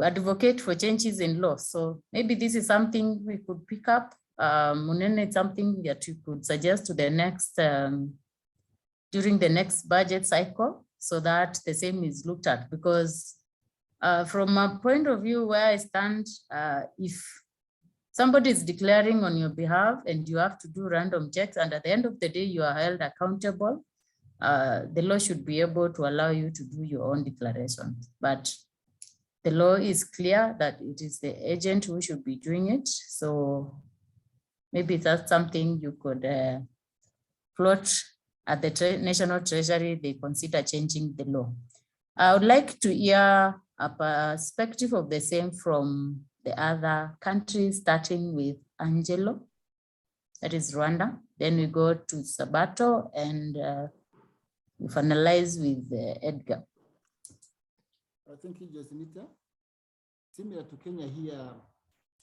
advocate for changes in law. So maybe this is something we could pick up. Munene, it's something that you could suggest to the next, during the next budget cycle, so that the same is looked at. Because from a point of view where I stand, if somebody is declaring on your behalf and you have to do random checks, and at the end of the day, you are held accountable, the law should be able to allow you to do your own declaration. But the law is clear that it is the agent who should be doing it. So maybe that's something you could float at the National Treasury. They consider changing the law. I would like to hear a perspective of the same from the other countries, starting with Angelo, that is Rwanda. Then we go to Sabato, and we finalize with Edgar. Thank you, Jacinita. Similar to Kenya here,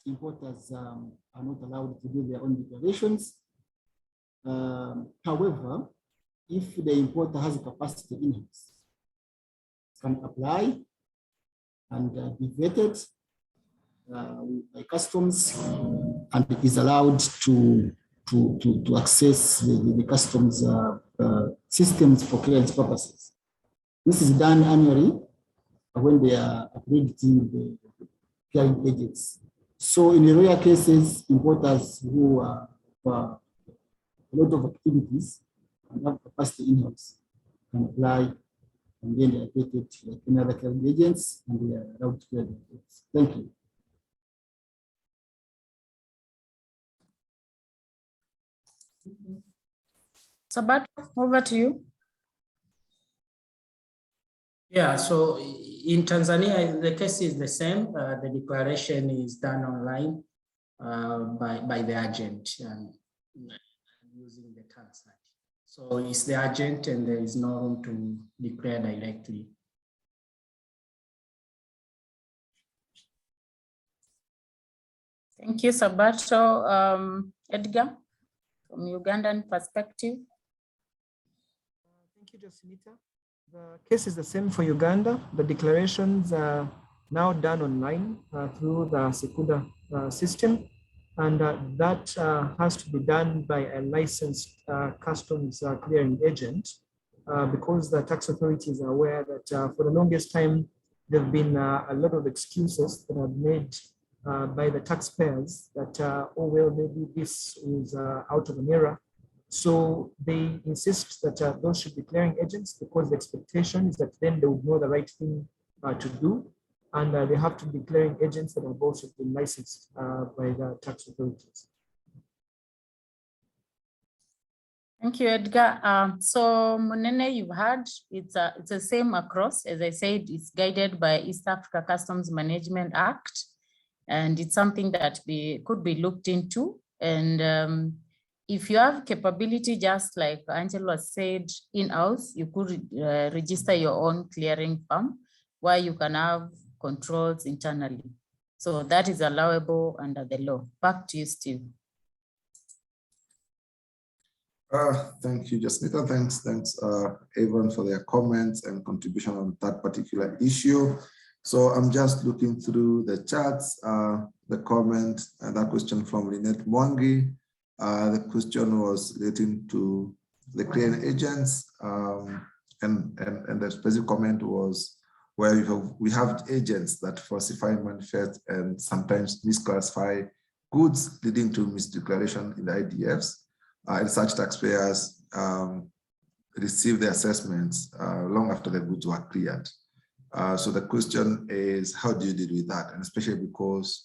importers are not allowed to do their own declarations. However, if the importer has a capacity in-house, can apply and be vetted by customs, and is allowed to to access the customs systems for clearance purposes. This is done annually when they are accrediting the clearing agents. So in the rare cases, importers who have a lot of activities and have capacity in-house can apply, and then they are rated like any other clearing agents, and they are allowed to clear the goods. Thank you. Sabato, over to you. Yeah, so in Tanzania, the case is the same. The declaration is done online by the agent and using the tax act. So it's the agent and there is no room to declare directly. Thank you, Sabato. Edgar, from Ugandan perspective. Thank you, Jocelynita. The case is the same for Uganda. The declarations are now done online through the Sekuda system, and that has to be done by a licensed customs clearing agent because the tax authorities are aware that for the longest time, there have been a lot of excuses that are made by the taxpayers that, oh, well, maybe this is out of an era. So they insist that those should be clearing agents because the expectation is that then they would know the right thing to do. And they have to be clearing agents that have also been licensed by the tax authorities. Thank you, Edgar. So Munene, you've heard it's the same across. As I said, it's guided by East Africa Customs Management Act, and it's something that could be looked into. And if you have capability, just like Angelo said, in-house, you could register your own clearing firm where you can have controls internally. So that is allowable under the law. Back to you, Steve. Thank you, Jacinta. Thanks, everyone, for their comments and contribution on that particular issue. So I'm just looking through the charts, the comment and that question from Lynette Mwangi. The question was relating to the clearing agents, and the specific comment was where we have agents that falsify, manifest, and sometimes misclassify goods, leading to misdeclaration in the IDFs. And such taxpayers receive the assessments long after the goods were cleared. So the question is, how do you deal with that? And especially because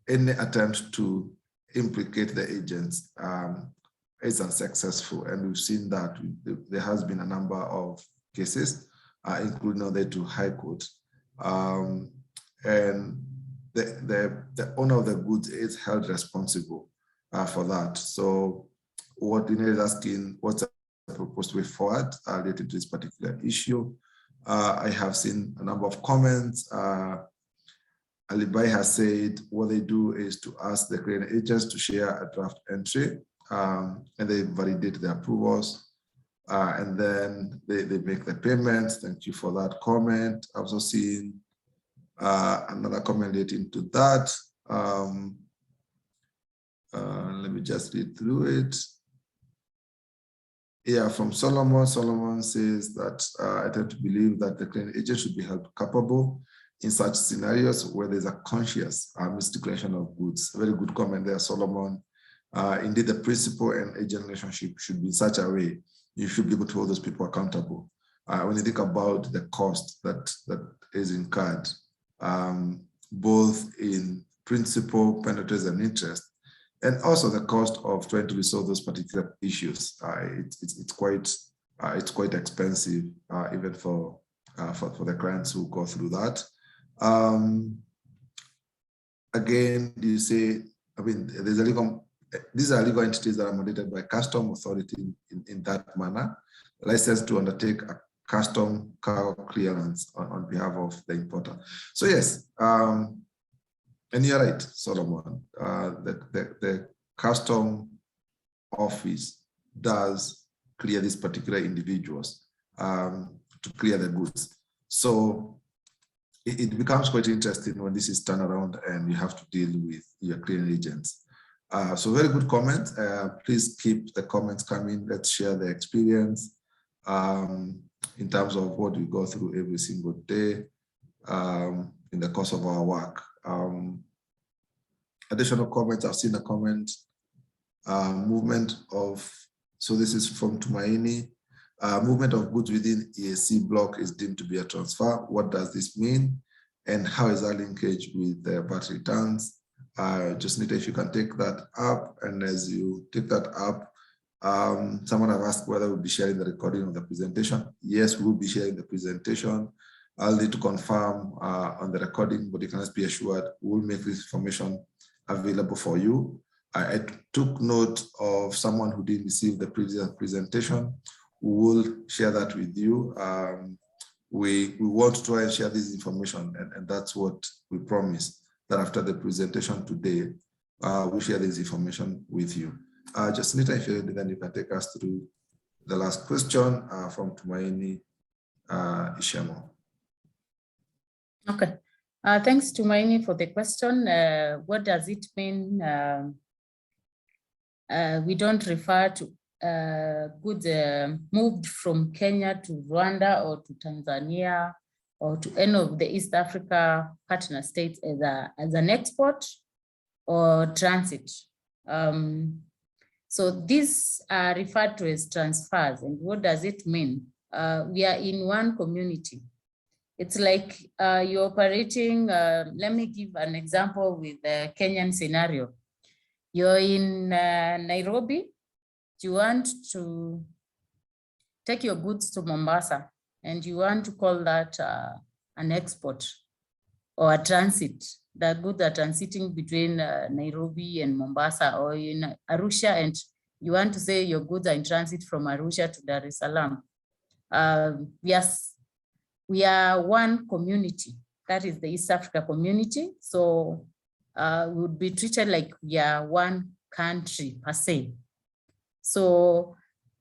any attempt to implicate the agents is unsuccessful. And we've seen that there has been a number of cases, including all the way to High Court. And the owner of the goods is held responsible for that. So what Lynette is asking, what's the proposed way forward related to this particular issue? I have seen a number of comments. Alibai has said what they do is to ask the clearing agents to share a draft entry, and they validate the approvals, and then they make the payments. Thank you for that comment. I've also seen another comment relating to that. Let me just read through it. Yeah, from Solomon. Solomon says that I tend to believe that the clearing agent should be held culpable in such scenarios where there's a conscious misdeclaration of goods. A very good comment there, Solomon. Indeed, the principal and agent relationship should be in such a way you should be able to hold those people accountable. When you think about the cost that is incurred, both in principal, penalties, and interest, and also the cost of trying to resolve those particular issues, it's quite expensive, even for the clients who go through that. Again, you say, I mean, these are legal entities that are mandated by custom authority in that manner, licensed to undertake a custom cargo clearance on behalf of the importer. So yes, and you're right, Solomon, the custom office does clear these particular individuals to clear the goods. So it becomes quite interesting when this is turned around and you have to deal with your clearing agents. So very good comment. Please keep the comments coming. Let's share the experience in terms of what we go through every single day in the course of our work. Additional comments, I've seen a comment, movement of, so this is from Tumaini, movement of goods within EAC block is deemed to be a transfer. What does this mean? And how is that linkage with the VAT returns? Just need if you can take that up, and as you take that up, someone have asked whether we'll be sharing the recording of the presentation. Yes, we'll be sharing the presentation. I'll need to confirm on the recording, but you can be assured we'll make this information available for you. I took note of someone who didn't receive the previous presentation. We will share that with you. We want to try and share this information, and that's what we promise, that after the presentation today, we'll share this information with you. Jacinita, if you're ready, then you can take us through the last question from Tumaini Ishemo. Okay. Thanks, Tumaini, for the question. What does it mean? We don't refer to goods moved from Kenya to Rwanda or to Tanzania or to any of the East Africa partner states as an export or transit. So these are referred to as transfers. And what does it mean? We are in one community. It's like you're operating, let me give an example with the Kenyan scenario. You're in Nairobi, you want to take your goods to Mombasa, and you want to call that an export or a transit. The goods are transiting between Nairobi and Mombasa, or in Arusha, and you want to say your goods are in transit from Arusha to Dar es Salaam. Yes, we are one community, that is the East Africa community. So we would be treated like we are one country per se. So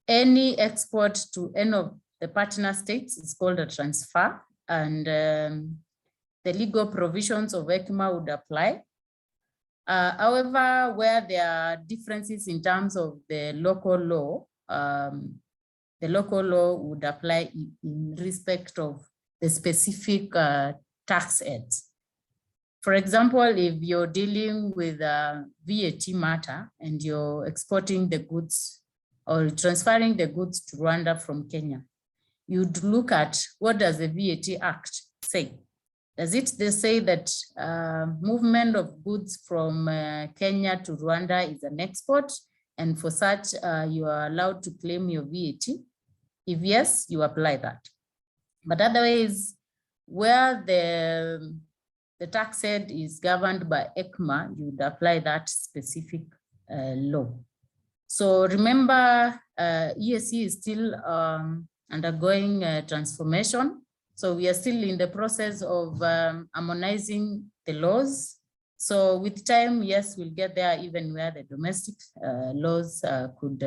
any export to any of the partner states is called a transfer, and the legal provisions of ECMA would apply. However, where there are differences in terms of the local law would apply in respect of the specific tax aids. For example, if you're dealing with a VAT matter and you're exporting the goods or transferring the goods to Rwanda from Kenya, you'd look at what does the VAT Act say? Does it say that movement of goods from Kenya to Rwanda is an export, and for such you are allowed to claim your VAT? If yes, you apply that. But otherwise, where the tax aid is governed by ECMA, you would apply that specific law. So remember, EAC is still undergoing transformation. So we are still in the process of harmonizing the laws. So with time, yes, we'll get there, even where the domestic laws could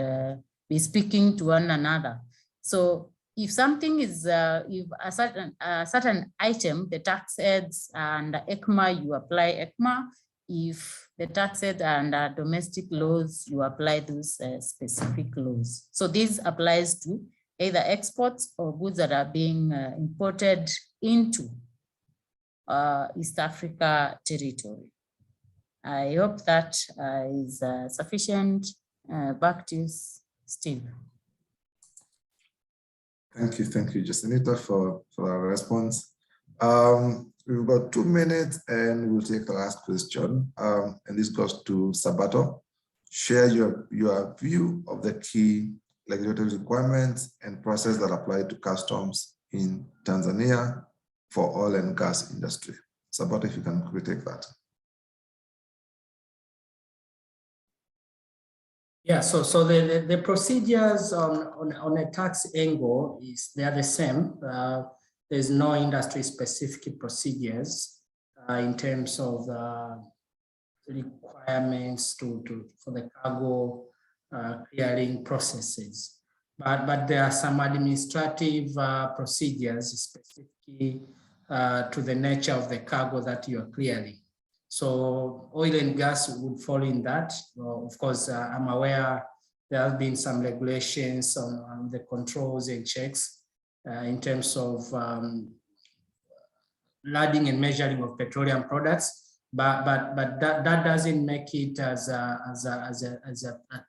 be speaking to one another. So if something is, if a certain item, the tax aids and ECMA, you apply ECMA. If the tax aid and domestic laws, you apply those specific laws. So this applies to either exports or goods that are being imported into East Africa territory. I hope that is sufficient. Back to you, Steve. Thank you, Jacinita, for our response. We've got 2 minutes and we'll take the last question. And this goes to Sabato. Share your view of the key regulatory requirements and process that apply to customs in Tanzania for oil and gas industry. Sabato, if you can take that. Yeah, so the procedures on a tax angle they are the same. There's no industry specific procedures in terms of requirements for the cargo clearing processes, but there are some administrative procedures specifically to the nature of the cargo that you are clearing. So oil and gas would fall in that. Of course, I'm aware there have been some regulations on the controls and checks in terms of loading and measuring of petroleum products, but that doesn't make it as a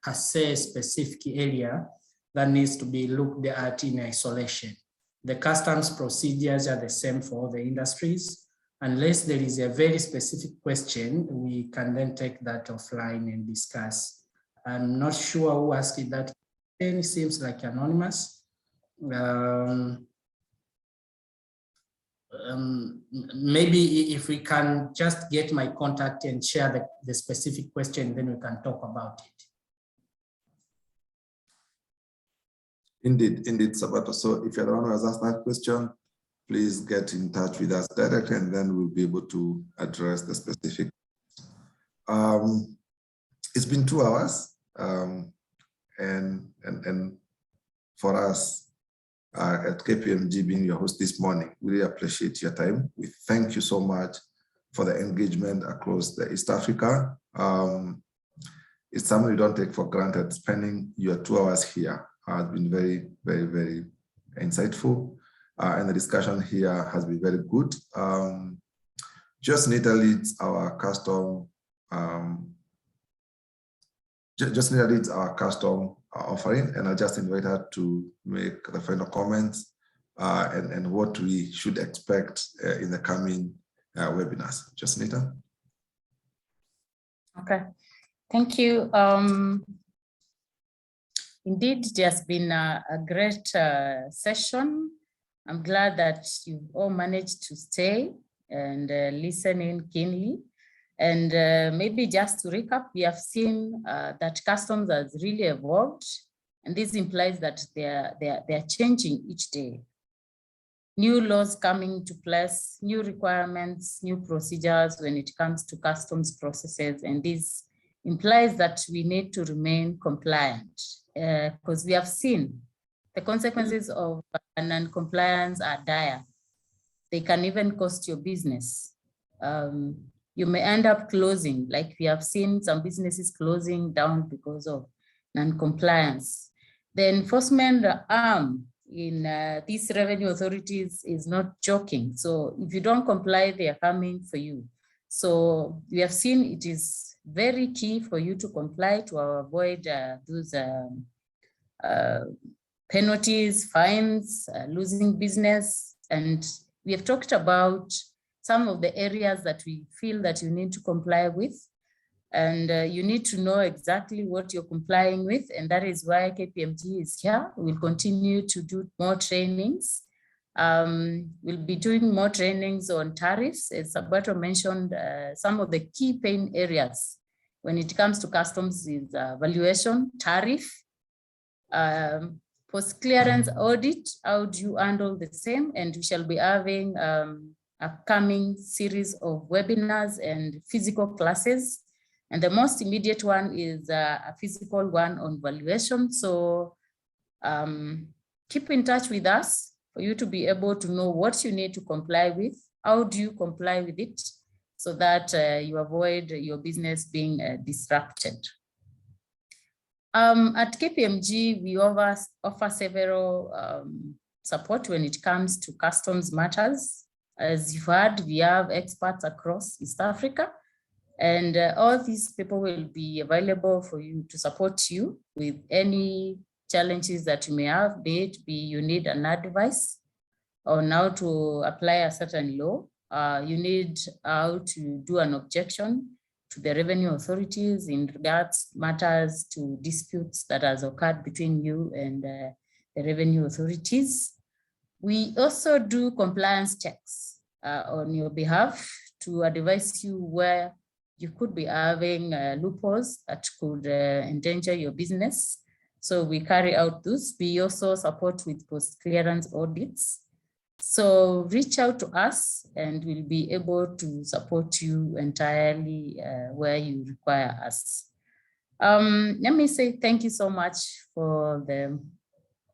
per se specific area that needs to be looked at in isolation. The customs procedures are the same for all the industries. Unless there is a very specific question, we can then take that offline and discuss. I'm not sure who asked it that. It seems like anonymous. Maybe if we can just get my contact and share the specific question, then we can talk about it. Indeed, Sabato. So if you're the one who has asked that question, please get in touch with us directly, and then we'll be able to address the specific. It's been 2 hours, and for us at KPMG being your host this morning, we really appreciate your time. We thank you so much for the engagement across the East Africa. It's something we don't take for granted. Spending your 2 hours here has been very, very, very insightful. And the discussion here has been very good. Just leads our custom offering, and I just invite her to make the final comments and what we should expect in the coming webinars. Justnita. Okay, thank you. Indeed, it has been a great session. I'm glad that you've all managed to stay and listen in keenly. And maybe just to recap, we have seen that customs has really evolved, and this implies that they're changing each day. New laws coming into place, new requirements, new procedures when it comes to customs processes, and this implies that we need to remain compliant because we have seen the consequences of non-compliance are dire. They can even cost your business. You may end up closing, like we have seen some businesses closing down because of non-compliance. The enforcement arm in these revenue authorities is not joking. So if you don't comply, they are coming for you. So we have seen it is very key for you to comply to avoid those penalties, fines, losing business. And we have talked about some of the areas that we feel that you need to comply with. And you need to know exactly what you're complying with. And that is why KPMG is here. We'll continue to do more trainings. We'll be doing more trainings on tariffs. As Sabato mentioned, some of the key pain areas when it comes to customs is valuation, tariff, post-clearance audit, how do you handle the same? And we shall be having upcoming series of webinars and physical classes. And the most immediate one is a physical one on valuation. So keep in touch with us for you to be able to know what you need to comply with. How do you comply with it so that you avoid your business being disrupted. At KPMG, we offer several support when it comes to customs matters. As you've heard, we have experts across East Africa, and all these people will be available for you to support you with any challenges that you may have, be it you need an advice on how to apply a certain law, you need how to do an objection to the revenue authorities in regards matters to disputes that has occurred between you and the revenue authorities. We also do compliance checks on your behalf to advise you where you could be having loopholes that could endanger your business. So we carry out those. We also support with post-clearance audits. So reach out to us and we'll be able to support you entirely where you require us. Let me say thank you so much for the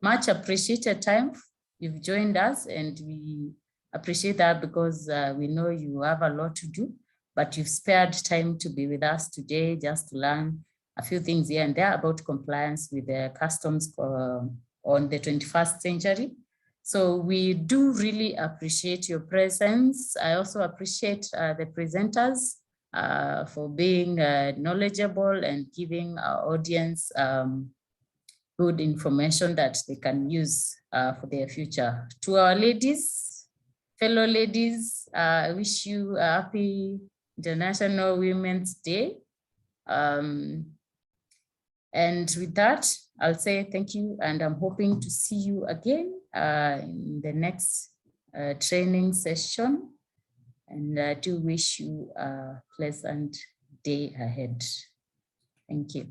much appreciated time you've joined us, and we appreciate that because we know you have a lot to do. but you've spared time to be with us today just to learn a few things here and there about compliance with the customs on the 21st century. So we do really appreciate your presence. I also appreciate the presenters for being knowledgeable and giving our audience good information that they can use for their future. To our ladies, fellow ladies, I wish you a happy International Women's Day. And with that, I'll say thank you, and I'm hoping to see you again in the next training session. And I do wish you a pleasant day ahead. Thank you.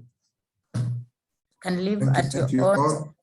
Can leave at Thank your you own. all.